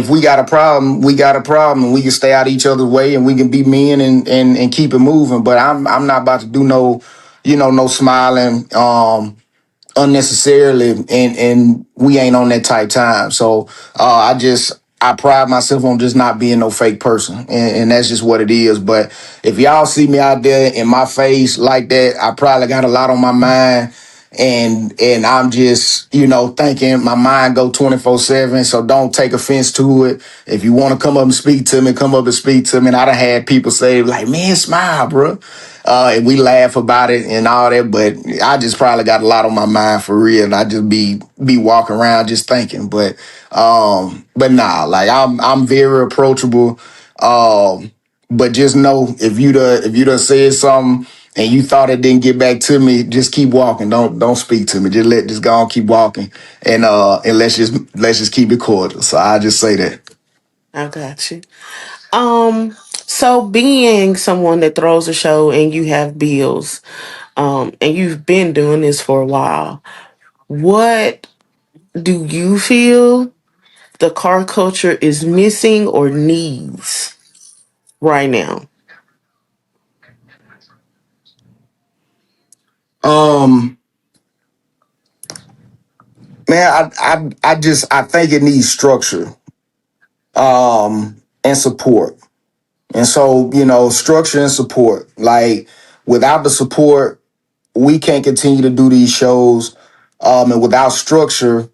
we got a problem, we got a problem, and we can stay out of each other's way, and we can be men and keep it moving. But I'm not about to do no smiling unnecessarily, and we ain't on that type time. So I pride myself on just not being no fake person, and that's just what it is. But if y'all see me out there in my face like that, I probably got a lot on my mind, and I'm just thinking my mind go 24/7. So don't take offense to it. If you want to come up and speak to me, come up and speak to me. And I done had people say like, "Man, smile, bro." And we laugh about it and all that, but I just probably got a lot on my mind for real, and I just be walking around just thinking. But nah, like I'm very approachable. But just know if you done said something and you thought it didn't get back to me, just keep walking. Don't speak to me. Just go on, keep walking, and let's just keep it cordial. So I just say that. I got you. So being someone that throws a show and you have bills, and you've been doing this for a while, what do you feel the car culture is missing or needs right now? Um, Man, I think it needs structure, and support. And so, structure and support. Like without the support, we can't continue to do these shows. And without structure,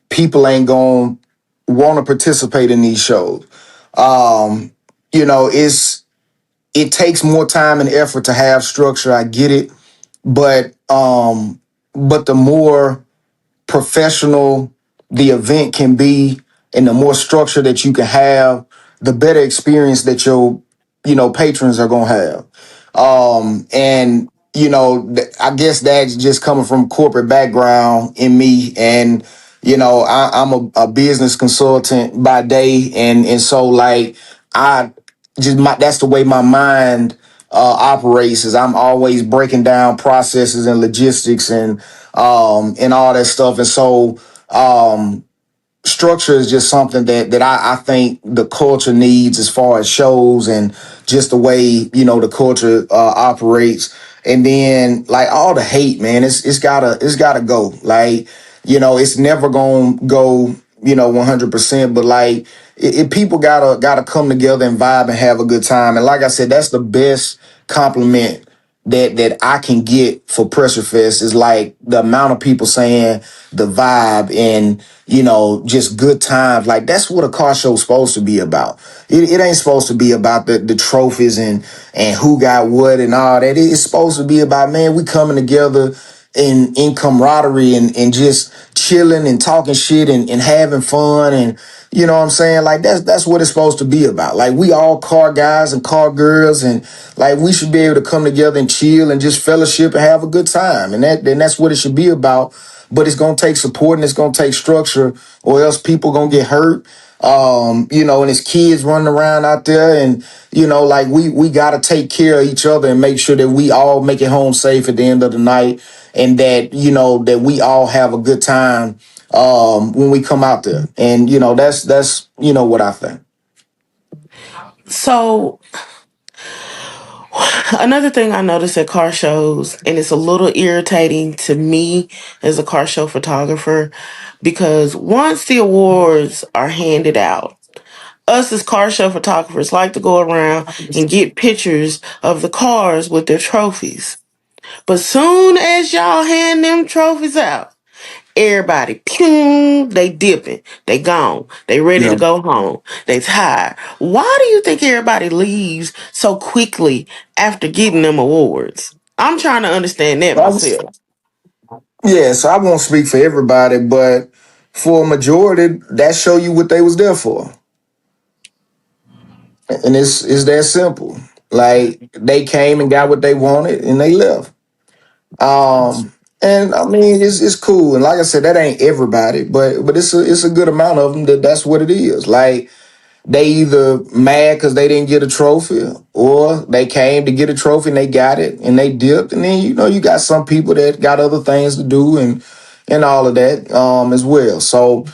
people ain't going to want to participate in these shows. Um, it takes more time and effort to have structure. I get it, but the more professional the event can be and the more structure that you can have, the better experience that your patrons are going to have. And I guess that's just coming from corporate background in me. And I'm a business consultant by day, and so like I that's the way my mind operates. Is I'm always breaking down processes and logistics and all that stuff. And so structure is just something that I think the culture needs as far as shows and just the way the culture operates. And then like all the hate, man, it's gotta go. Like it's never gonna go 100%, but like people gotta come together and vibe and have a good time. And like I said, that's the best compliment that I can get for Pressure Fest is like the amount of people saying the vibe and just good times. Like that's what a car show's supposed to be about. It ain't supposed to be about the trophies and who got what and all that. It's supposed to be about, man, we coming together in camaraderie and just chilling and talking shit and having fun. And you know what I'm saying? Like that's what it's supposed to be about. Like we all car guys and car girls, and like we should be able to come together and chill and just fellowship and have a good time. And that's what it should be about. But it's gonna take support and it's gonna take structure, or else people gonna get hurt. And his kids running around out there, and like we gotta take care of each other and make sure that we all make it home safe at the end of the night, and that we all have a good time when we come out there. And that's what I think. So another thing I noticed at car shows, and it's a little irritating to me as a car show photographer, because once the awards are handed out, us as car show photographers like to go around and get pictures of the cars with their trophies. But soon as y'all hand them trophies out, everybody, pew, they dipping, they gone, they ready to Yeah. go home, they tired. Why do you think everybody leaves so quickly after getting them awards? I'm trying to understand that myself. Yeah, so I won't speak for everybody, but for a majority, that show you what they was there for. And it's that simple. Like they came and got what they wanted and they left. And I mean it's cool. And like I said, that ain't everybody, but it's a good amount of them that's what it is. Like they either mad because they didn't get a trophy, or they came to get a trophy and they got it and they dipped. And then you got some people that got other things to do and all of that as well. So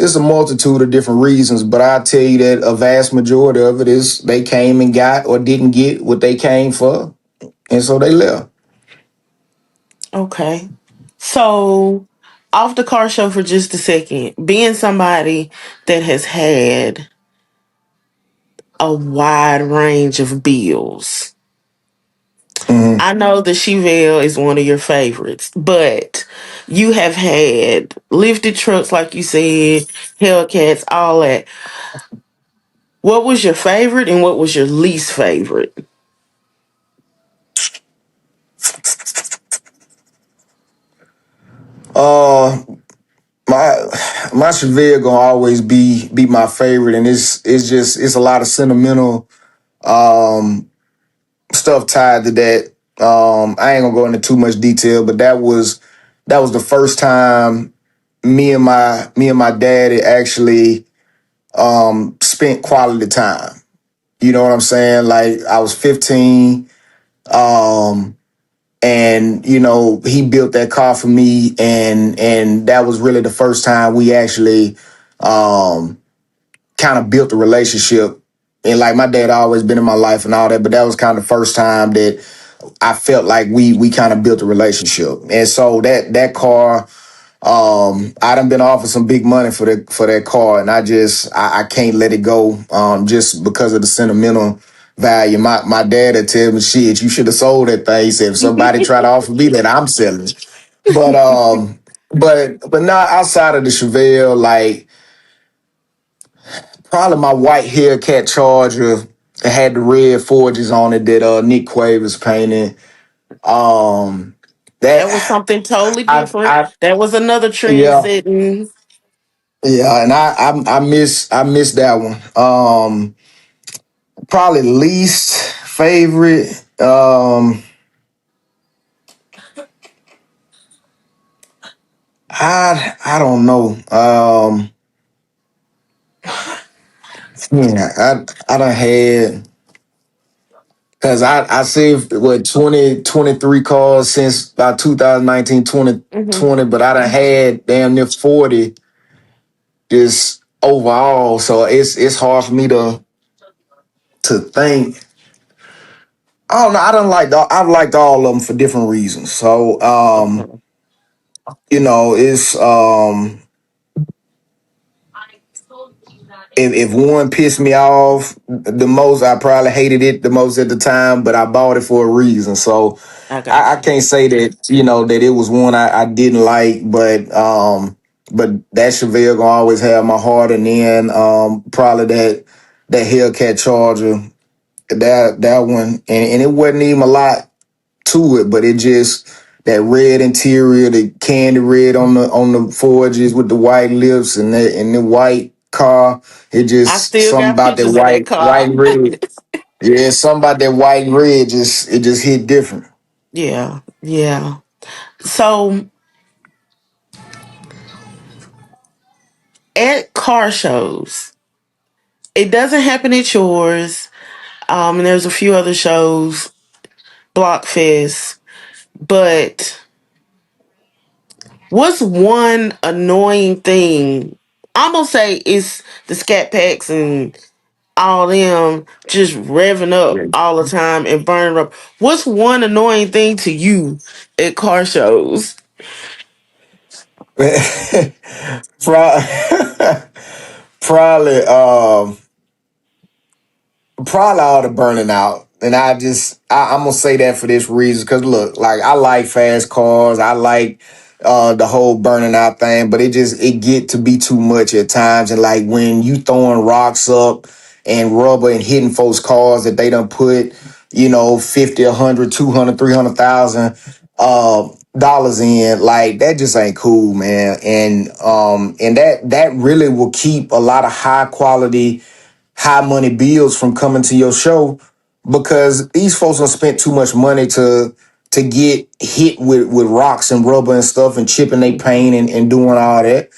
it's a multitude of different reasons, but I tell you that a vast majority of it is they came and got or didn't get what they came for, and so they left. Okay. So, off the car show for just a second, being somebody that has had a wide range of bills, Mhm. I know the Chevelle is one of your favorites, but you have had lifted trucks, like you said, Hellcats, all that. What was your favorite and what was your least favorite? Uh, my my Chevelle gonna always be my favorite, and it's a lot of sentimental um stuff tied to that. I ain't gonna go into too much detail, but that was the first time me and my daddy actually spent quality time. You know what I'm saying? Like I was 15, um, and he built that car for me, and that was really the first time we actually um kind of built a relationship. And like my dad always been in my life and all that, but that was kind of the first time that I felt like we kind of built a relationship. And so that car, I done been offered some big money for that car, and I can't let it go, just because of the sentimental value. My dad had tell me, shit, you should have sold that thing. He said, if somebody tried to offer me that, I'm selling it. But but not outside of the Chevelle, like probably my white Hellcat Charger that had the red forges on it that Nick Quavers painted. Um, That was that something totally I different. I That was another trend yeah. setting. Yeah, and I miss that one. Probably least favorite. I don't know. Yeah, I done had, because I saved what 2023 cars since about 2019 twenty Hmm. twenty, but I done had damn near 40 just overall. So it's hard for me to think. I don't know. I've liked all of them for different reasons. So Okay. it's if one pissed me off the most, I probably hated it the most at the time, but I bought it for a reason. So I I got you. can't say that that it was one I didn't like, but that Chevelle gonna always have my heart. And then probably that Hellcat Charger, that one, and it wasn't even a lot to it, but it just that red interior, the candy red on the forges with the white lips, and the white car. It I just still something got about that pictures of that white car. and red. Yeah, something about that white and red just hit different. Yeah, yeah. So at car shows, it doesn't happen at yours. And there's a few other shows, Blockfest. But what's one annoying thing? I'm gonna say it's the scat packs and all them just revving up all the time and burning up. What's one annoying thing to you at car shows? Pro- probably probably all the burning out. And I'm gonna say that for this reason, because look, like I like fast cars, I like the whole burning out thing, but it get to be too much at times. And like when you throwing rocks up and rubber and hitting folks' cars that they done put, 50, 100, 200, 300,000 dollars in, like that just ain't cool, man. And that really will keep a lot of high quality, high money bills from coming to your show, because these folks have spent too much money to get hit with rocks and rubber and stuff and chipping their paint and doing all that.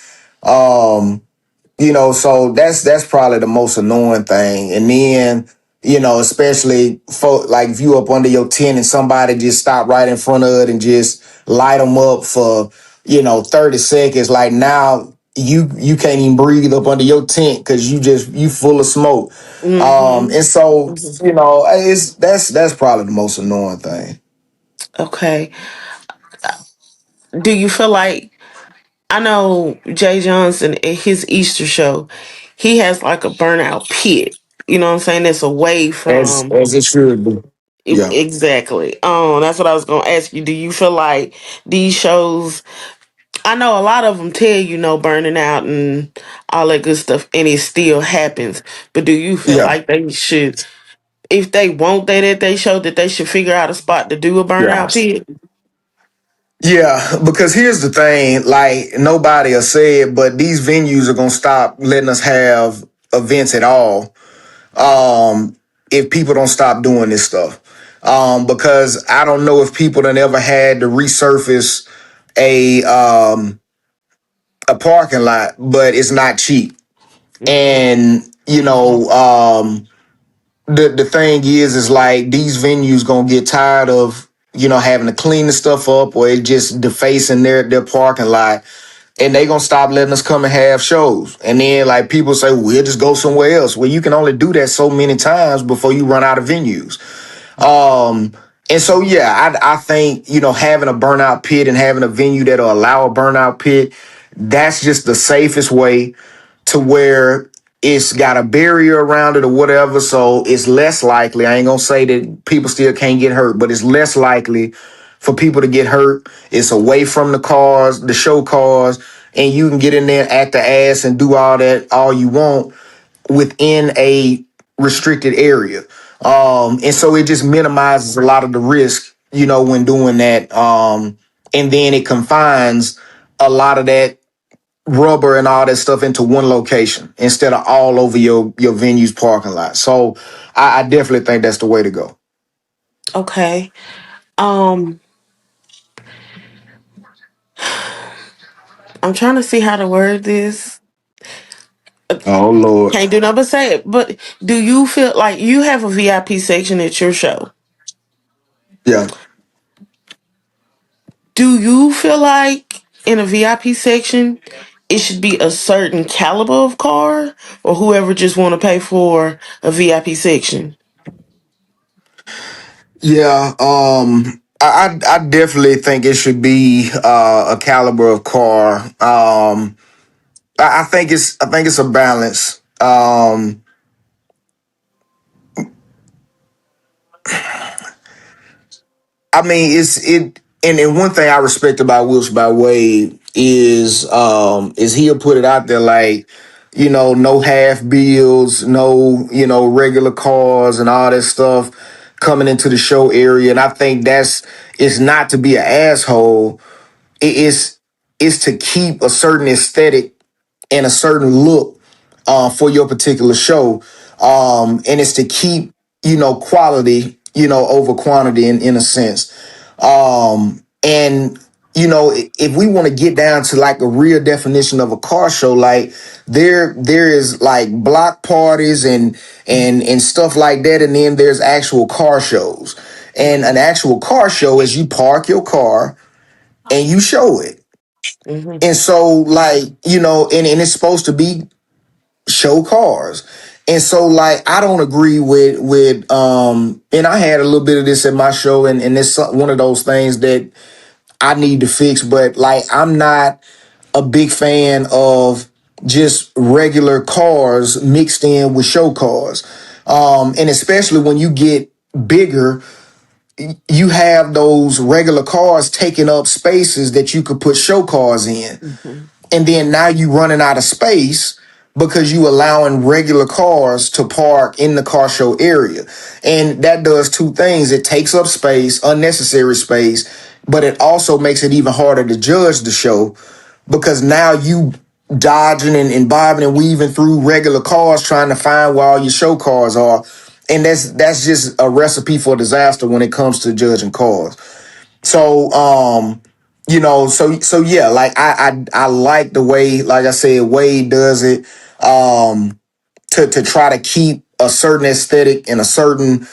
Um, so that's probably the most annoying thing. And then, especially for like if you up under your tent and somebody just stop right in front of it and just light them up for 30 seconds, like now you can't even breathe up under your tent because you full of smoke. Mm-hmm. And so Hmm. it's that's probably the most annoying thing. Okay. Do you feel like, I know Jay Johnson at his Easter show, he has like a burnout pit. You know what I'm saying? That's away from As it should be. Yeah. exactly. That's what I was gonna ask you. Do you feel like these shows? I know a lot of them tell you no burning out and all that good stuff, and it still happens. But do you feel Yeah. like they should, if they want that at they show, that they should figure out a spot to do a Yeah. burnout pit? Yeah, because here's the thing, like nobody will say it, but these venues are gonna stop letting us have events at all. If people don't stop doing this stuff. Because I don't know if people done ever had to resurface a a parking lot, but it's not cheap. Mm-hmm. And the thing is like these venues gonna get tired of having to clean the stuff up, or it just defacing their parking lot, and they gonna stop letting us come and have shows. And then like people say, well, we'll just go somewhere else. Well, you can only do that so many times before you run out of venues. um and so yeah, I think having a burnout pit and having a venue that'll allow a burnout pit, that's just the safest way, to where it's got a barrier around it or whatever. So it's less likely. I ain't gonna say that people still can't get hurt, but it's less likely for people to get hurt. It's away from the cars, the show cars, and you can get in there, act the ass, and do all that all you want within a restricted area. And so it just minimizes a lot of the risk, when doing that. And then it confines a lot of that rubber and all that stuff into one location instead of all over your venue's parking lot. So I definitely think that's the way to go. Okay. Um, I'm trying to see how to word this. Oh Lord. Can't do nothing but say it. But do you feel like you have a VIP section at your show? Yeah. Do you feel like in a VIP section it should be a certain caliber of car, or whoever just want to pay for a VIP section? Yeah. I definitely think it should be a caliber of car. I think it's a balance. I mean, and one thing I respect about Wilsh by Wade is he'll put it out there like, no half bills, no, regular cars and all that stuff coming into the show area. And I think it's not to be an asshole. It's to keep a certain aesthetic and a certain look for your particular show. And it's to keep, quality, over quantity in a sense. And if we want to get down to like a real definition of a car show, like there is like block parties and stuff like that, and then there's actual car shows. And an actual car show is you park your car and you show it. Hmm. And so like, and it's supposed to be show cars. And so like I don't agree with and I had a little bit of this at my show, and it's one of those things that I need to fix. But like I'm not a big fan of just regular cars mixed in with show cars. And especially when you get bigger, you have those regular cars taking up spaces that you could put show cars in. Mm-hmm. And then now you running out of space because you allowing regular cars to park in the car show area. And that does two things. It takes up space, unnecessary space, but it also makes it even harder to judge the show because now you dodging and bobbing and weaving through regular cars trying to find where all your show cars are. And that's just a recipe for disaster when it comes to judging cars. So so yeah, like I like the way, like I said, Wade does it. To try to keep a certain aesthetic and a certain,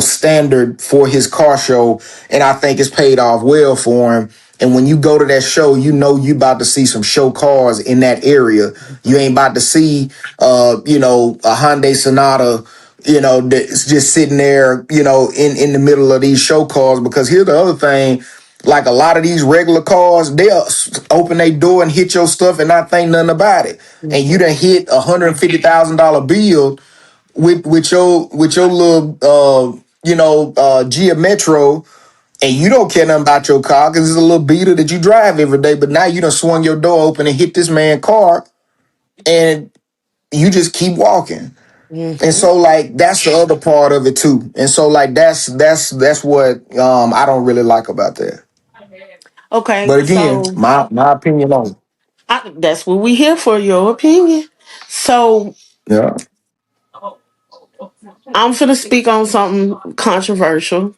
standard for his car show. And I think it's paid off well for him. And when you go to that show, you about to see some show cars in that area. You ain't about to see a Hyundai Sonata, that's just sitting there, in the middle of these show cars. Because here's the other thing, like a lot of these regular cars, they'll open their door and hit your stuff and not think nothing about it. And you done hit $150,000 bill with your little Gia Metro, and you don't care nothing about your car because it's a little beater that you drive every day. But now you done swung your door open and hit this man's car, and you just keep walking. And Mm-hmm. so like that's the other part of it too. And so like that's what I don't really like about that. Okay, But again, so my opinion on it. that's what we here for, your opinion. So Yeah. I'm gonna speak on something controversial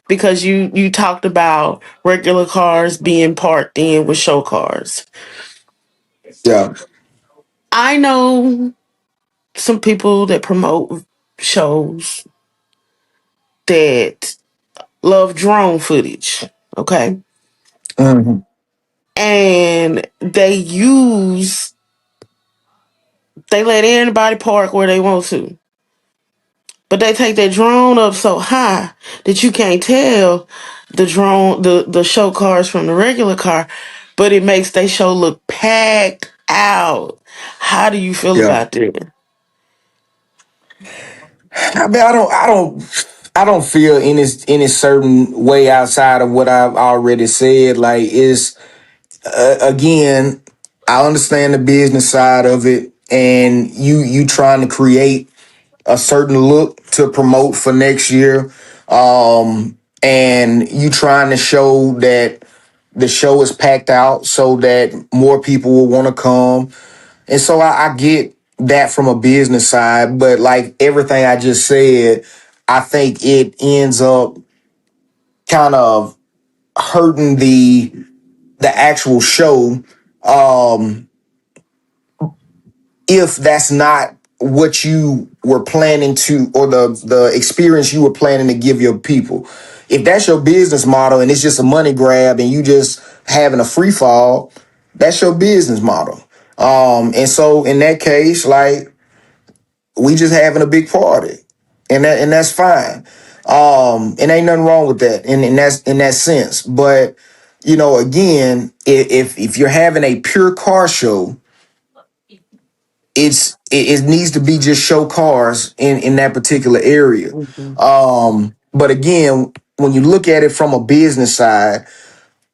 because you talked about regular cars being parked in with show cars. Yeah. I know some people that promote shows that love drone footage, okay? Hmm. And they let anybody park where they want to. But they take their drone up so high that you can't tell the show cars from the regular car, but it makes their show look packed out. How do you feel Yeah. about that? I mean, I don't feel any certain way outside of what I've already said. Like, it's again, I understand the business side of it, and you trying to create a certain look to promote for next year, and you trying to show that the show is packed out so that more people will want to come. And so I get that from a business side, but like everything I just said, I think it ends up kind of hurting the actual show, um, if that's not what you were planning to, or the experience you were planning to give your people. If that's your business model and it's just a money grab and you just having a free fall, that's your business model. And so in that case, like, we just having a big party, and that's fine. And ain't nothing wrong with that, and that's in that sense. But again, if you're having a pure car show, it needs to be just show cars in that particular area. Mm-hmm. But again, when you look at it from a business side,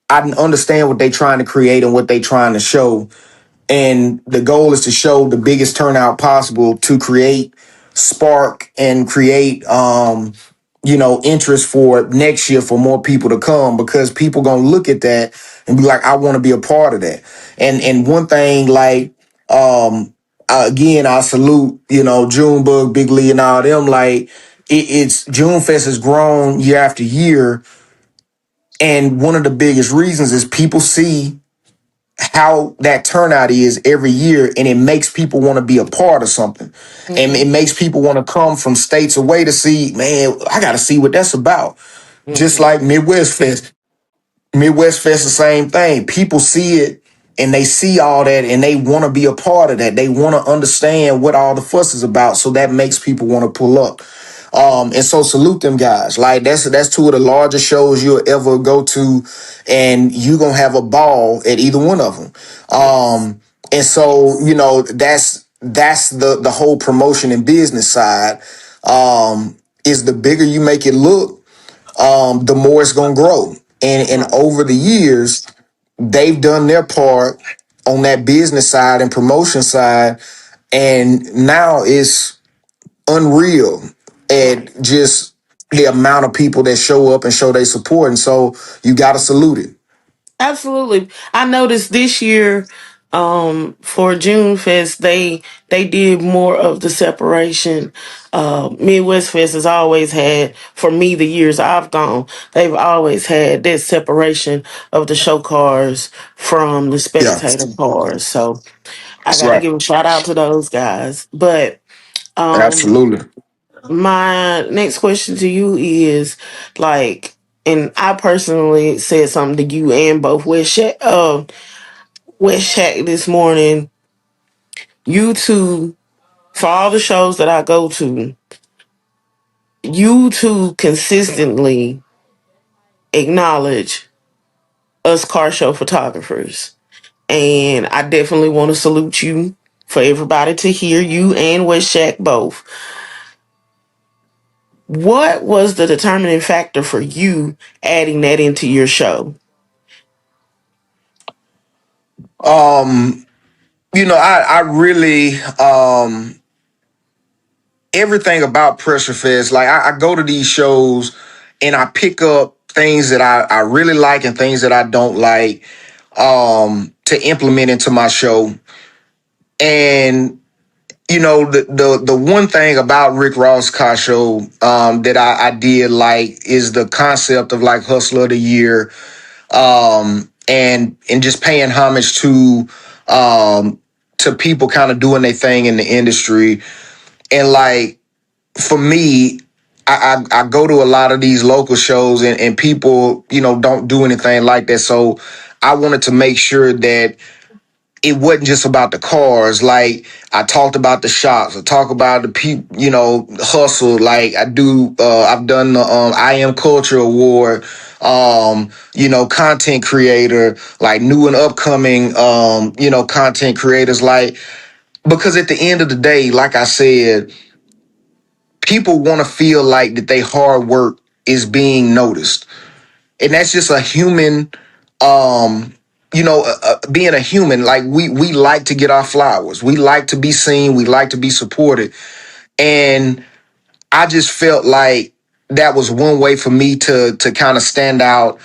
I understand what they're trying to create and what they're trying to show. And the goal is to show the biggest turnout possible to create spark and create interest for next year for more people to come, because people gonna look at that and be like, I want to be a part of that. And one thing, like, again, I salute, Junebug, Big Lee, and all them. Like, it's Junefest has grown year after year, and one of the biggest reasons is people see how that turnout is every year, and it makes people want to be a part of something, and Mm-hmm. it makes people want to come from states away to see, man, I got to see what that's about. Just Mm-hmm. like Midwest Fest, the same thing. People see it and they see all that and they want to be a part of that. They want to understand what all the fuss is about. So that makes people want to pull up. And so salute them guys. Like, that's two of the largest shows you'll ever go to, and you gonna have a ball at either one of them. Yes. And so that's the whole promotion and business side. is the bigger you make it look, the more it's gonna grow. And Right. over the years, they've done their part on that business side and promotion side, and now it's unreal Right. at just the amount of people that show up and show their support. And so you gotta salute it. Absolutely. I noticed this year, for June Fest, they did more of the separation. Midwest Fest has always had, for me, the years I've gone, they've always had that separation of the show cars from the Yeah, spectator cars. So I that's got to right. give a shout out to those guys. But um, Absolutely. my next question to you is like, and I personally said something to you and both West Shack this morning. You two, for all the shows that I go to, you two consistently acknowledge us car show photographers. And I definitely want to salute you for everybody to hear, you and West Shack both. What was the determining factor for you adding that into your show? Um, I really everything about Pressure Fest, like I go to these shows and I pick up things that I really like and things that I don't like, to implement into my show. And the one thing about Rick Ross car show, that I did like is the concept of like Hustler of the Year, and just paying homage to people kind of doing their thing in the industry. And like for me, I go to a lot of these local shows, and people, don't do anything like that. So I wanted to make sure that it wasn't just about the cars. Like I talked about the shops, I talk about the people, hustle. Like I've done the I Am Culture Award, content creator, like new and upcoming, content creators. Like, because at the end of the day, like I said, people want to feel like that they hard work is being noticed, and that's just a human, being a human. Like we like to get our flowers, we like to be seen, we like to be supported. And I just felt like that was one way for me to kind of stand out,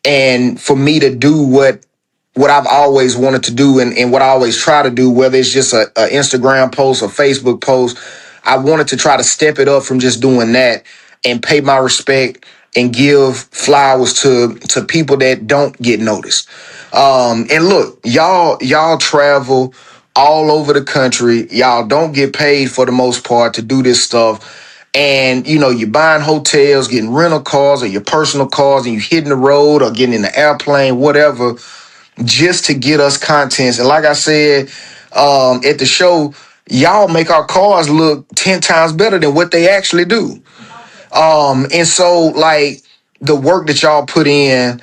and for me to do what I've always wanted to do, and what I always try to do, whether it's just a Instagram post or Facebook post. I wanted to try to step it up from just doing that and pay my respect and give flowers to people that don't get noticed. And look, y'all travel all over the country. Y'all don't get paid for the most part to do this stuff. And you're buying hotels, getting rental cars or your personal cars, and you hitting the road or getting in the airplane, whatever, just to get us contents. And like I said, at the show, y'all make our cars look 10 times better than what they actually do. And so like the work that y'all put in,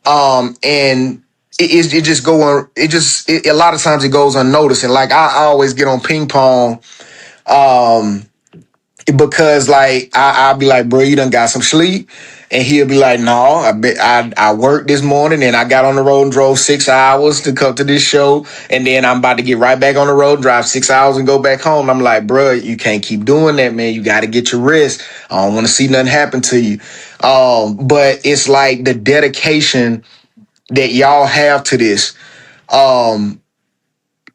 and it just going, a lot of times it goes unnoticed. And like I always get on ping pong, um, because like I'll be like, bro, you done got some sleep. And he'll be like, no, I worked this morning and I got on the road and drove 6 hours to come to this show. And then I'm about to get right back on the road, drive 6 hours and go back home. I'm like, bro, you can't keep doing that, man. You got to get your rest. I don't want to see nothing happen to you. But it's like the dedication that y'all have to this. Um,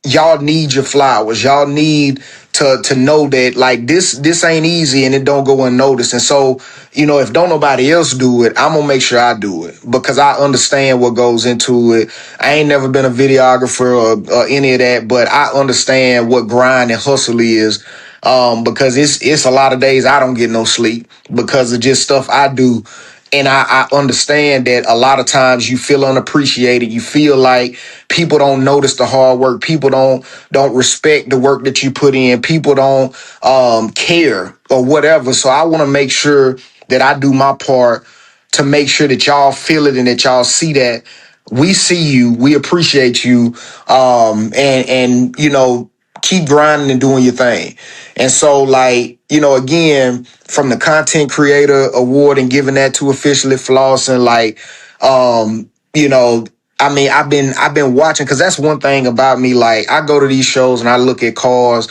y'all need your flowers. Y'all need to know that like this ain't easy and it don't go unnoticed. And so, if don't nobody else do it, I'm gonna make sure I do it because I understand what goes into it. I ain't never been a videographer or any of that, but I understand what grind and hustle is. Because it's a lot of days I don't get no sleep because of just stuff I do. And I understand that a lot of times you feel unappreciated. You feel like people don't notice the hard work. People don't respect the work that you put in. People don't care or whatever. So I want to make sure that I do my part to make sure that y'all feel it and that y'all see that we see you, we appreciate you, and keep grinding and doing your thing. And so, like, again, from the content creator award and giving that to officially Floss, and like, I mean, I've been watching, because that's one thing about me. Like, I go to these shows and I look at cars,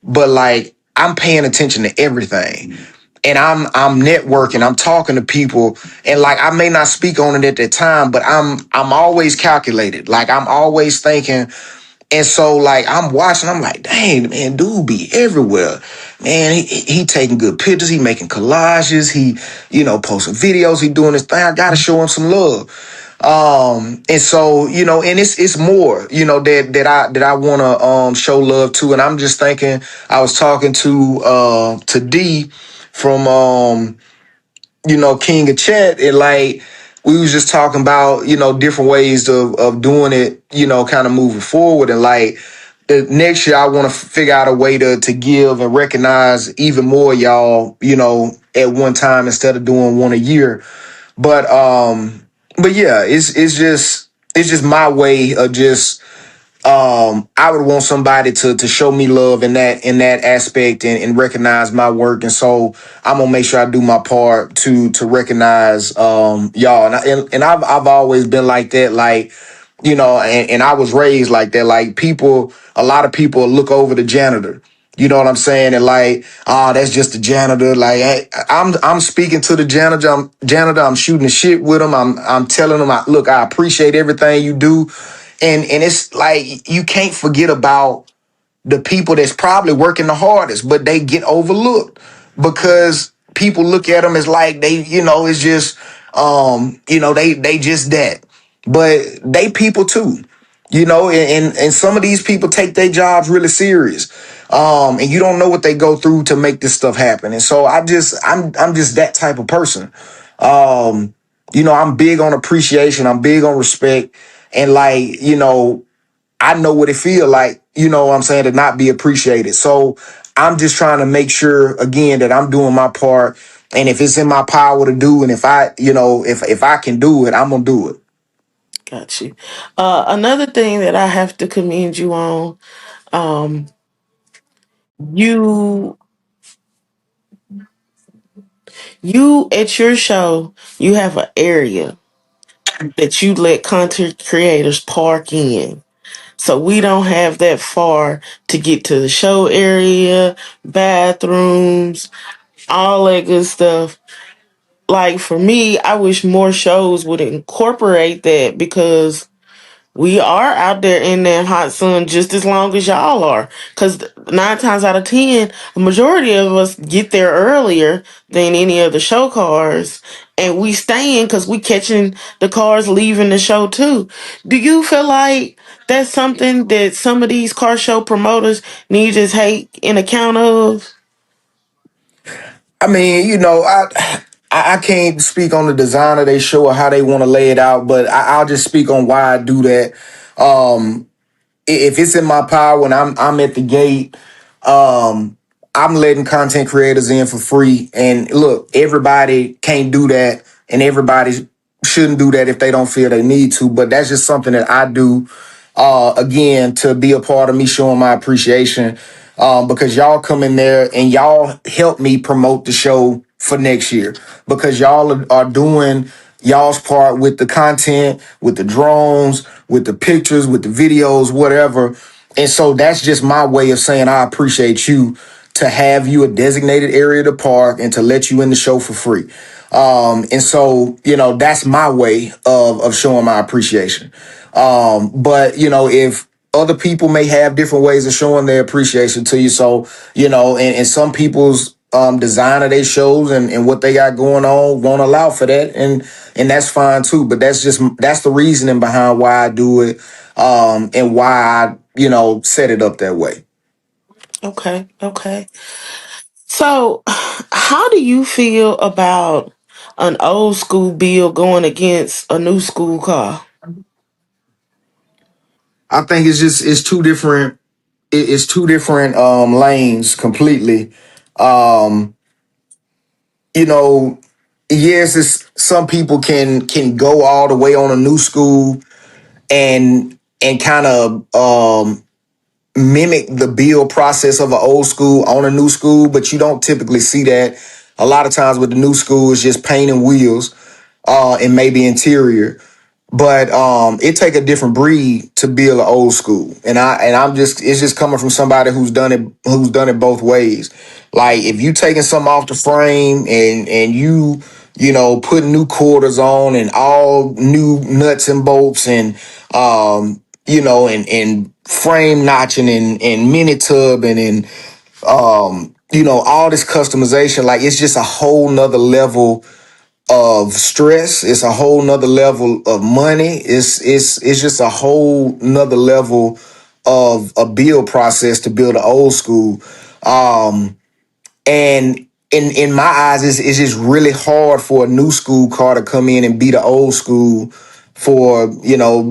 but like, I'm paying attention to everything. And I'm networking, I'm talking to people, and like, I may not speak on it at the time, but I'm always calculated. Like, I'm always thinking. And so, like, I'm watching, I'm like, dang, man, dude be everywhere. Man, he taking good pictures, he making collages, he, posting videos, he doing this thing. I gotta show him some love. And so, and it's more, that I wanna show love to. And I'm just thinking, I was talking to D from King of Chat, and like, we was just talking about, different ways of doing it, kind of moving forward. And like, the next year I want to figure out a way to give and recognize even more y'all, at one time, instead of doing one a year. But yeah, it's just my way of just, I would want somebody to show me love in that aspect, and recognize my work. And so I'm gonna make sure I do my part to recognize y'all. And I've always been like that. Like, and I was raised like that. Like, a lot of people look over the janitor. You know what I'm saying? And like, that's just the janitor. Like, hey, I'm speaking to the janitor. I'm shooting the shit with him. I'm telling him, look, I appreciate everything you do. And it's like, you can't forget about the people that's probably working the hardest, but they get overlooked because people look at them as like, they, it's just, they just that. But they people too, and some of these people take their jobs really serious. And you don't know what they go through to make this stuff happen. And so I'm just that type of person. I'm big on appreciation. I'm big on respect. And like, I know what it feel like, what I'm saying, to not be appreciated. So I'm just trying to make sure, again, that I'm doing my part. And if it's in my power to do, and if I, if I can do it, I'm gonna do it. Got you. Another thing that I have to commend you on, um, you you at your show, you have an area that you let content creators park in. So we don't have that far to get to the show area, bathrooms, all that good stuff. Like, for me, I wish more shows would incorporate that, because we are out there in that hot sun just as long as y'all are. Because 9 times out of 10, a majority of us get there earlier than any of the show cars. And we staying because we catching the cars leaving the show too. Do you feel like that's something that some of these car show promoters need to take in account of? I mean, I can't speak on the design of their show or how they want to lay it out, but I'll just speak on why I do that. If it's in my power and I'm at the gate, um, I'm letting content creators in for free. And look, everybody can't do that, and everybody shouldn't do that if they don't feel they need to. But that's just something that I do, again, to be a part of me showing my appreciation. Because y'all come in there and y'all help me promote the show for next year, because y'all are doing y'all's part with the content, with the drones, with the pictures, with the videos, whatever. And so that's just my way of saying I appreciate you, to have you a designated area to park and to let you in the show for free. And so, that's my way of showing my appreciation. But, if other people may have different ways of showing their appreciation to you. So, and some people's design of their shows and what they got going on won't allow for that. And that's fine too. But that's the reasoning behind why I do it, and why I, set it up that way. Okay, okay. So, how do you feel about an old school bill going against a new school car? I think it's two different, it's two different lanes completely. Um, you know, yes, it's some people can go all the way on a new school and kind of mimic the build process of an old school on a new school, but you don't typically see that. A lot of times with the new school, it's just paint and wheels, and maybe interior. But it take a different breed to build an old school, and I'm just it's just coming from somebody who's done it both ways. Like if you taking something off the frame and you put new quarters on and all new nuts and bolts and and frame notching and mini tub and all this customization, like it's just a whole nother level of stress. It's a whole nother level of money. It's just a whole nother level of a build process to build an old school. And in my eyes, it's just really hard for a new school car to come in and beat the old school for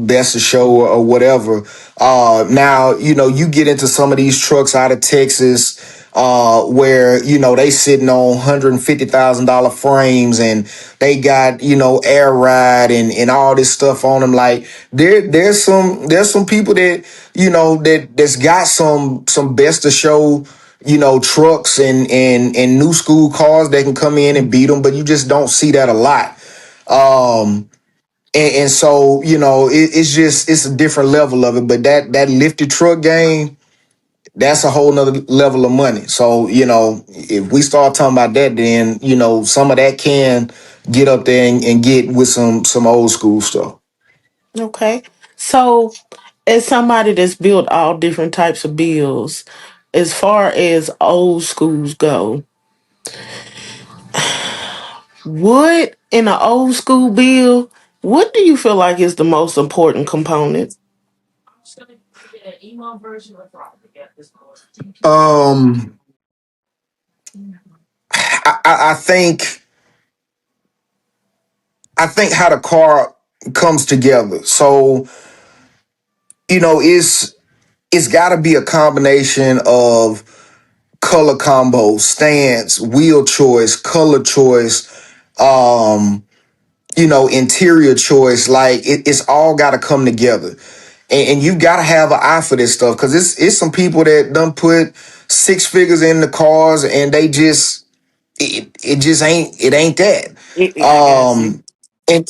best of show or whatever. Now you get into some of these trucks out of Texas, where they sitting on $150,000 frames and they got air ride and all this stuff on them. Like there's some people that's got some best of show trucks and new school cars that can come in and beat them, but you just don't see that a lot. And so it's a different level of it. But that lifted truck game, that's a whole nother level of money. So if we start talking about that, then some of that can get up there and get with some old school stuff. Okay. So, as somebody that's built all different types of builds, as far as old schools go, what in an old school build, what do you feel like is the most important component? Um, I think how the car comes together. So it's got to be a combination of color combos, stance, wheel choice, color choice, interior choice. Like it's all got to come together, and you've got to have an eye for this stuff because it's some people that done put six figures in the cars and they just it just ain't that. I got you. Um, and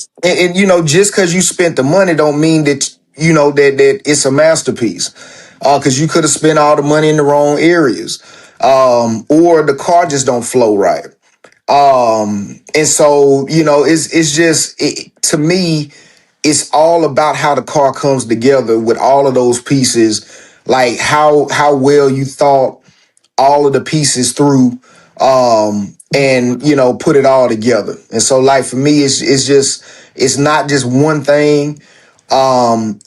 just because you spent the money don't mean that that it's a masterpiece. Because you could have spent all the money in the wrong areas, or the car just don't flow right. And so it's just to me, it's all about how the car comes together with all of those pieces, like how well you thought all of the pieces through, and put it all together. And so like for me, it's not just one thing.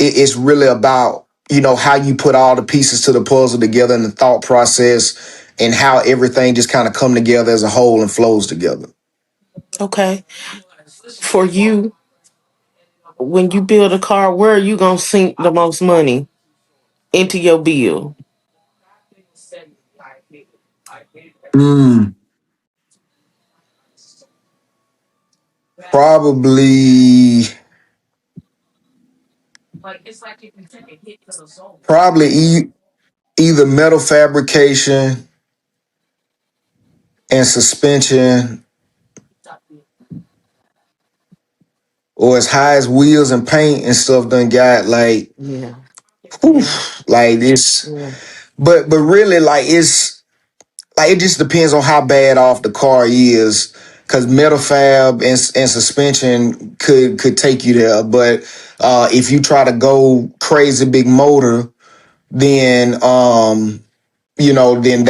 It's really about how you put all the pieces to the puzzle together and the thought process and how everything just kind of come together as a whole and flows together. Okay. For you, when you build a car, where are you going to sink the most money into your build? Mm, probably probably either metal fabrication and suspension, or as high as wheels and paint and stuff done got, like, Yeah. whew, Yeah. like this. Yeah. But really, like, it's like it just depends on how bad off the car is, because metal fab and suspension could take you there. But if you try to go crazy big motor, then then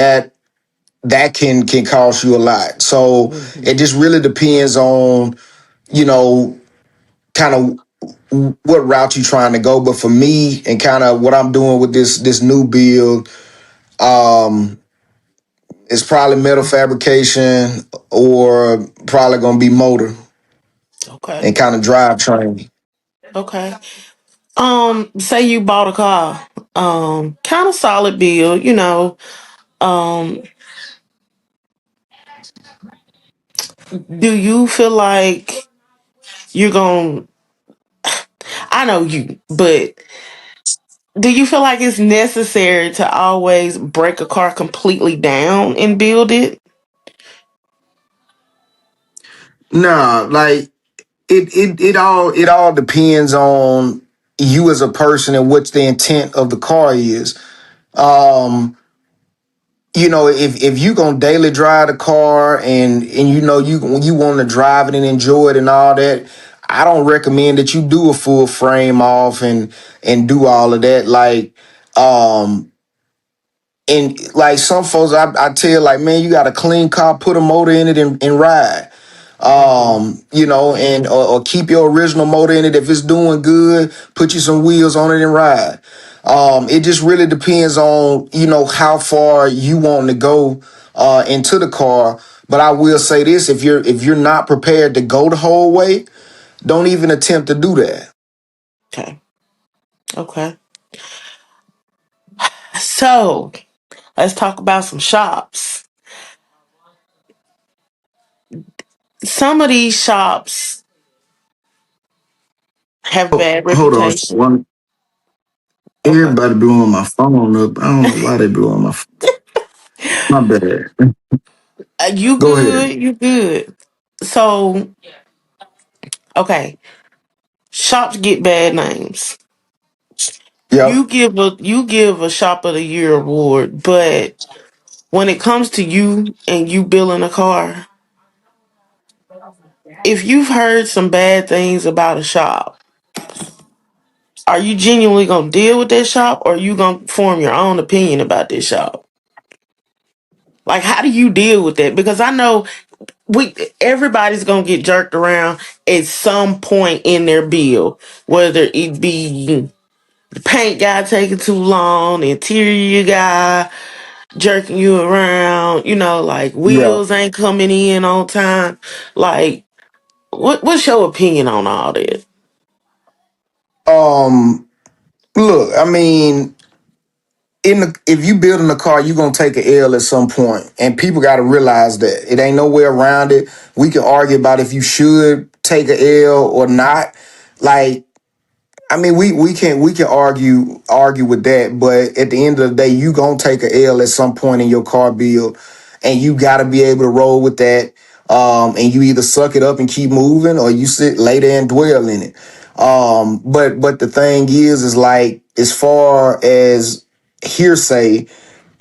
that can cost you a lot. So Mhm. it just really depends on you know kind of what route you trying to go. But for me, and kind of what I'm doing with this new build, um, it's probably metal fabrication or probably gonna be motor Okay. and kind of drivetrain. Okay. Say you bought a car, kind of solid build, Um, do you feel like you're going, I know you, but Do you feel like it's necessary to always break a car completely down and build it? Nah, like it all depends on you as a person and what the intent of the car is. Um, if you gonna daily drive the car and you want to drive it and enjoy it and all that, I don't recommend that you do a full frame off and do all of that. And like some folks, I tell like, man, you got a clean car, put a motor in it and ride. Mm-hmm. And or keep your original motor in it. If it's doing good, put you some wheels on it and ride. It just really depends on, how far you want to go into the car. But I will say this, if you're not prepared to go the whole way, don't even attempt to do that. Okay. Okay. So let's talk about some shops. Some of these shops have Oh, bad hold on. reputation. One, Okay. everybody blowing my phone up. I don't know why they blowing my phone. My bad. You Go ahead. good? You good? So okay, shops get bad names. Yep. You give a shop of the year award, but when it comes to you and you building a car, if you've heard some bad things about a shop, are you genuinely gonna deal with that shop, or are you gonna form your own opinion about this shop? Like, how do you deal with that? Because I know everybody's gonna get jerked around at some point in their bill, whether it be the paint guy taking too long, the interior guy jerking you around, like Yeah. wheels ain't coming in on time. Like, what's your opinion on all that? Um. Look, I mean, if you building a car, you're gonna take an L at some point, and people got to realize that it ain't no way around it. We can argue about if you should take an L or not. Like, I mean, we can argue with that, but at the end of the day, you gonna take a L at some point in your car build, and you got to be able to roll with that. And you either suck it up and keep moving, or you sit lay there and dwell in it. But the thing is like, as far as hearsay,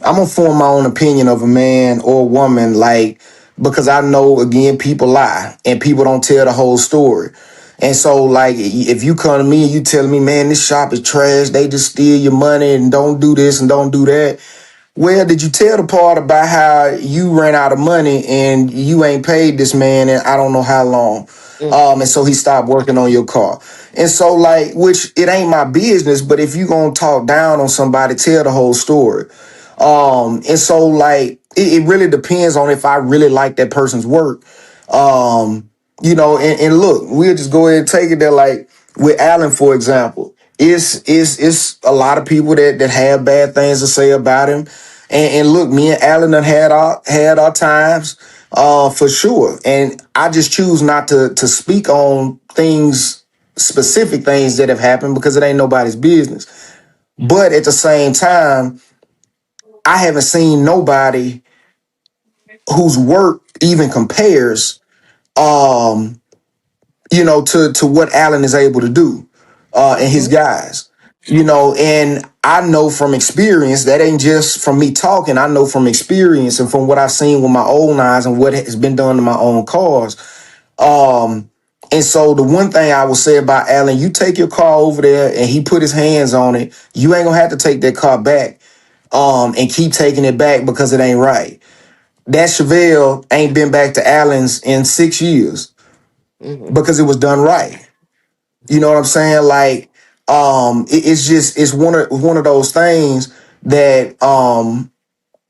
I'm gonna form my own opinion of a man or woman, like, because I know, again, people lie and people don't tell the whole story. And so, like, if you come to me and you telling me, man, this shop is trash, they just steal your money and don't do this and don't do that. Well, did you tell the part about how you ran out of money and you ain't paid this man in I don't know how long? And so he stopped working on your car. And so, like, which it ain't my business, but if you gonna talk down on somebody, tell the whole story. And so, like, it really depends on if I really like that person's work. And look, we'll just go ahead and take it there. Like with Allen, for example, it's a lot of people that have bad things to say about him. And look, me and Allen done had our times, for sure. And I just choose not to speak on things, specific things that have happened, because it ain't nobody's business. But at the same time, I haven't seen nobody whose work even compares, um, to what Allen is able to do, and his Mm-hmm. guys. And I know from experience, that ain't just from me talking. I know from experience and from what I've seen with my own eyes and what has been done to my own cars. Um, and so the one thing I will say about Allen, you take your car over there and he put his hands on it, you ain't gonna have to take that car back, and keep taking it back because it ain't right. That Chevelle ain't been back to Allen's in 6 years Mm-hmm. because it was done right. You know what I'm saying? Like, it's one of those things that,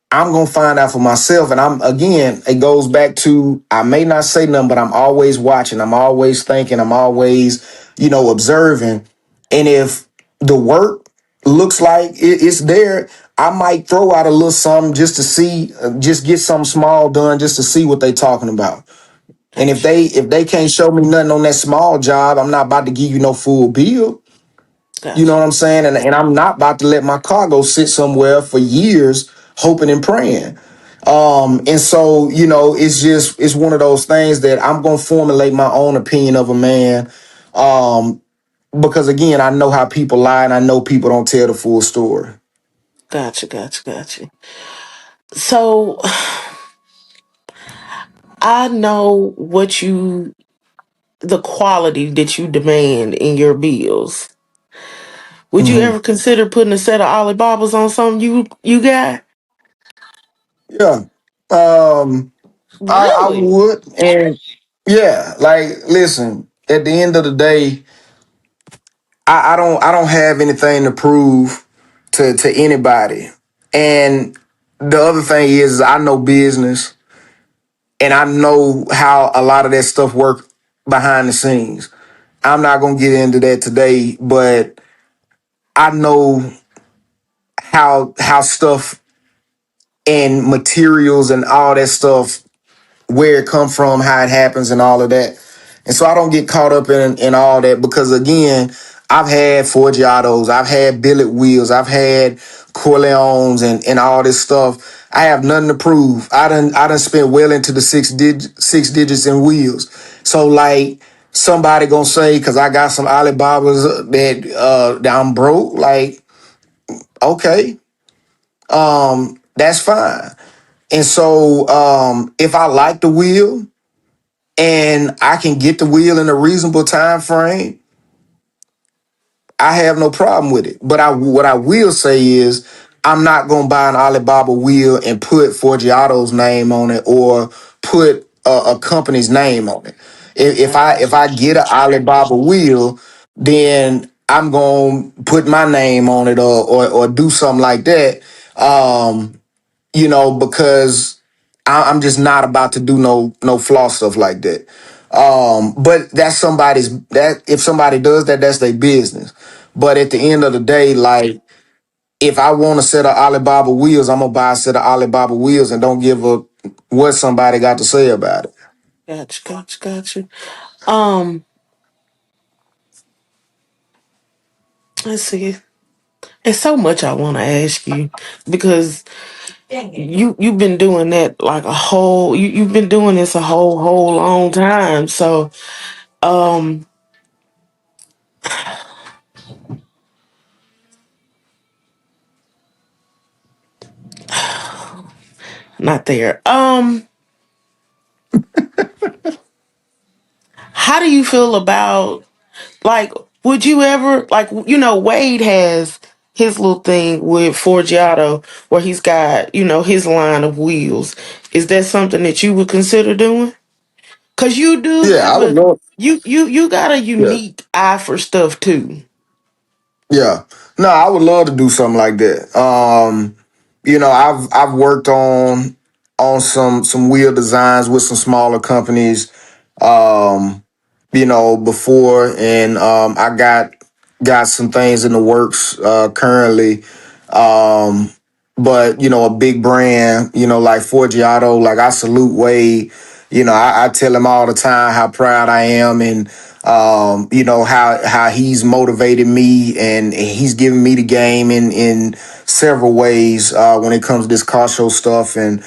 I'm gonna find out for myself. And I'm again, it goes back to, I may not say nothing, but I'm always watching, I'm always thinking, I'm always, observing. And if the work looks like it's there, I might throw out a little something just to see, just get something small done just to see what they talking about. And if they can't show me nothing on that small job, I'm not about to give you no full bill. You know Gotcha. what I'm saying? And I'm not about to let my car go sit somewhere for years hoping and praying. And so, it's one of those things that I'm gonna formulate my own opinion of a man. Um, because again, I know how people lie and I know people don't tell the full story. Gotcha. Gotcha. Gotcha. So I know the quality that you demand in your bills. Would you Hmm. ever consider putting a set of Alibabas on something you got? Yeah. Um, I Really? would. And yeah, like listen, at the end of the day, I don't have anything to prove to anybody. And the other thing is I know business and I know how a lot of that stuff work behind the scenes. I'm not gonna get into that today, but I know how stuff and materials and all that stuff, where it come from, how it happens, and all of that. And so I don't get caught up in all that because again, I've had Forgiatos, I've had billet wheels, I've had Corleones and all this stuff. I have nothing to prove. I done spent well into the six digits in wheels. So like somebody gonna say because I got some Alibabas that I'm broke, like, okay, that's fine. And so if I like the wheel and I can get the wheel in a reasonable time frame, I have no problem with it. But what I will say is I'm not gonna buy an Alibaba wheel and put Forgiato's name on it or put a company's name on it. If I get an Alibaba wheel, then I'm gonna put my name on it or do something like that. Because I'm just not about to do no flaw stuff like that. But that if somebody does that, that's their business. But at the end of the day, like if I want a set of Alibaba wheels, I'm gonna buy a set of Alibaba wheels and don't give a what somebody got to say about it. Gotcha. Gotcha. Gotcha. Um, let's see. There's so much I want to ask you because you've been doing that like you've been doing this a whole long time. So um, not there. How do you feel about like? Would you ever like? Wade has his little thing with Forgiato where he's got his line of wheels. Is that something that you would consider doing? Cause you do Yeah, I have would know. you got a Yeah. unique eye for stuff too. Yeah. No, I would love to do something like that. I've worked on some wheel designs with some smaller companies, before, and I got some things in the works currently. Um, but a big brand, like Forgiato, like I salute Wade. I tell him all the time how proud I am and how he's motivated me and he's given me the game in several ways when it comes to this car show stuff and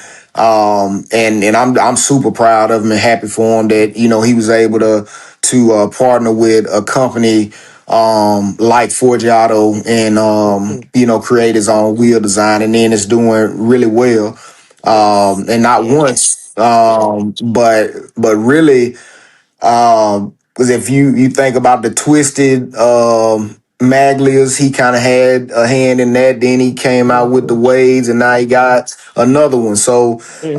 I'm super proud of him and happy for him that he was able to partner with a company like Forgiato and create his own wheel design, and then it's doing really well. Yes. And not Yes. once, but really, because if you think about the twisted Maglias, he kind of had a hand in that. Then he came out with the Hmm. Wades, and now he got another one. So, Hmm.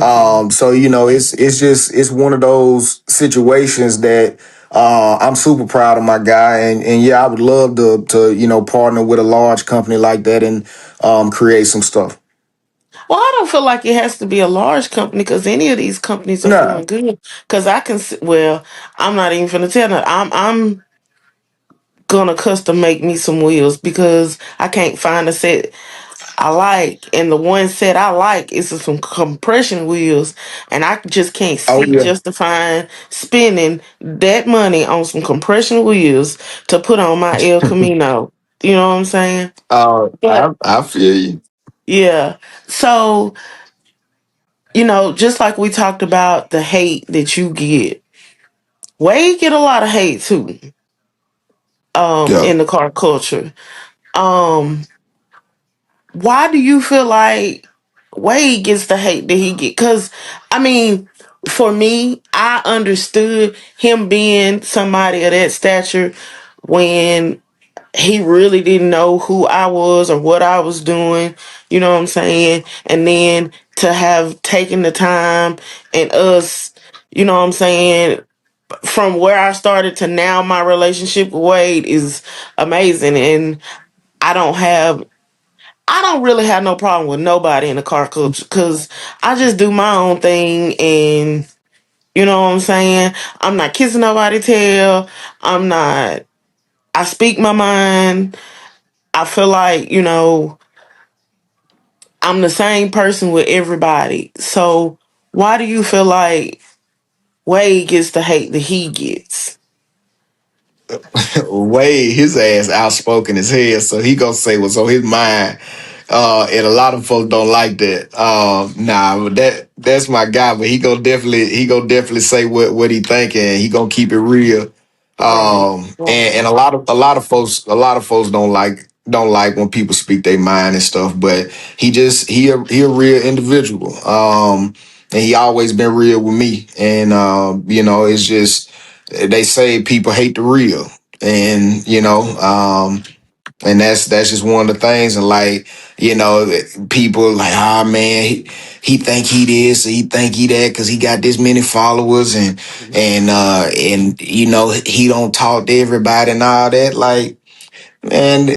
it's one of those situations that I'm super proud of my guy, and yeah, I would love to partner with a large company like that and create some stuff. Well, I don't feel like it has to be a large company because any of these companies are Nah. doing good. Because well, I'm not even gonna tell them. I'm gonna custom make me some wheels because I can't find a set I like, and the one set I like is some compression wheels, and I just can't Oh see yeah. justifying spending that money on some compression wheels to put on my El Camino. You know what I'm saying? I But I feel you. yeah. So, just like we talked about the hate that you get, Wade get a lot of hate too, Yeah. in the car culture. Um, why do you feel like Wade gets the hate that he get? Cause I mean, for me, I understood him being somebody of that stature when he really didn't know who I was or what I was doing, you know what I'm saying? And then to have taken the time and us, you know what I'm saying, from where I started to now, my relationship with Wade is amazing. And I don't have, I don't really have no problem with nobody in the car culture because I just do my own thing. And you know what I'm saying? I'm not kissing nobody's tail. I'm not, I speak my mind. I feel like, I'm the same person with everybody. So why do you feel like Wade gets the hate that he gets? Wade, his ass outspoken as hell, so he gonna say what's on his mind. And a lot of folks don't like that. Nah, but that's my guy. But he gonna definitely say what he thinking. He gonna keep it real. Right. And Right. a lot of folks don't like when people speak their mind and stuff. But he a real individual. And he always been real with me. And it's just they say people hate the real, and and that's just one of the things. And like, people like, ah, man, he think he this or he think he that because he got this many followers, and he don't talk to everybody and all that. Like, man,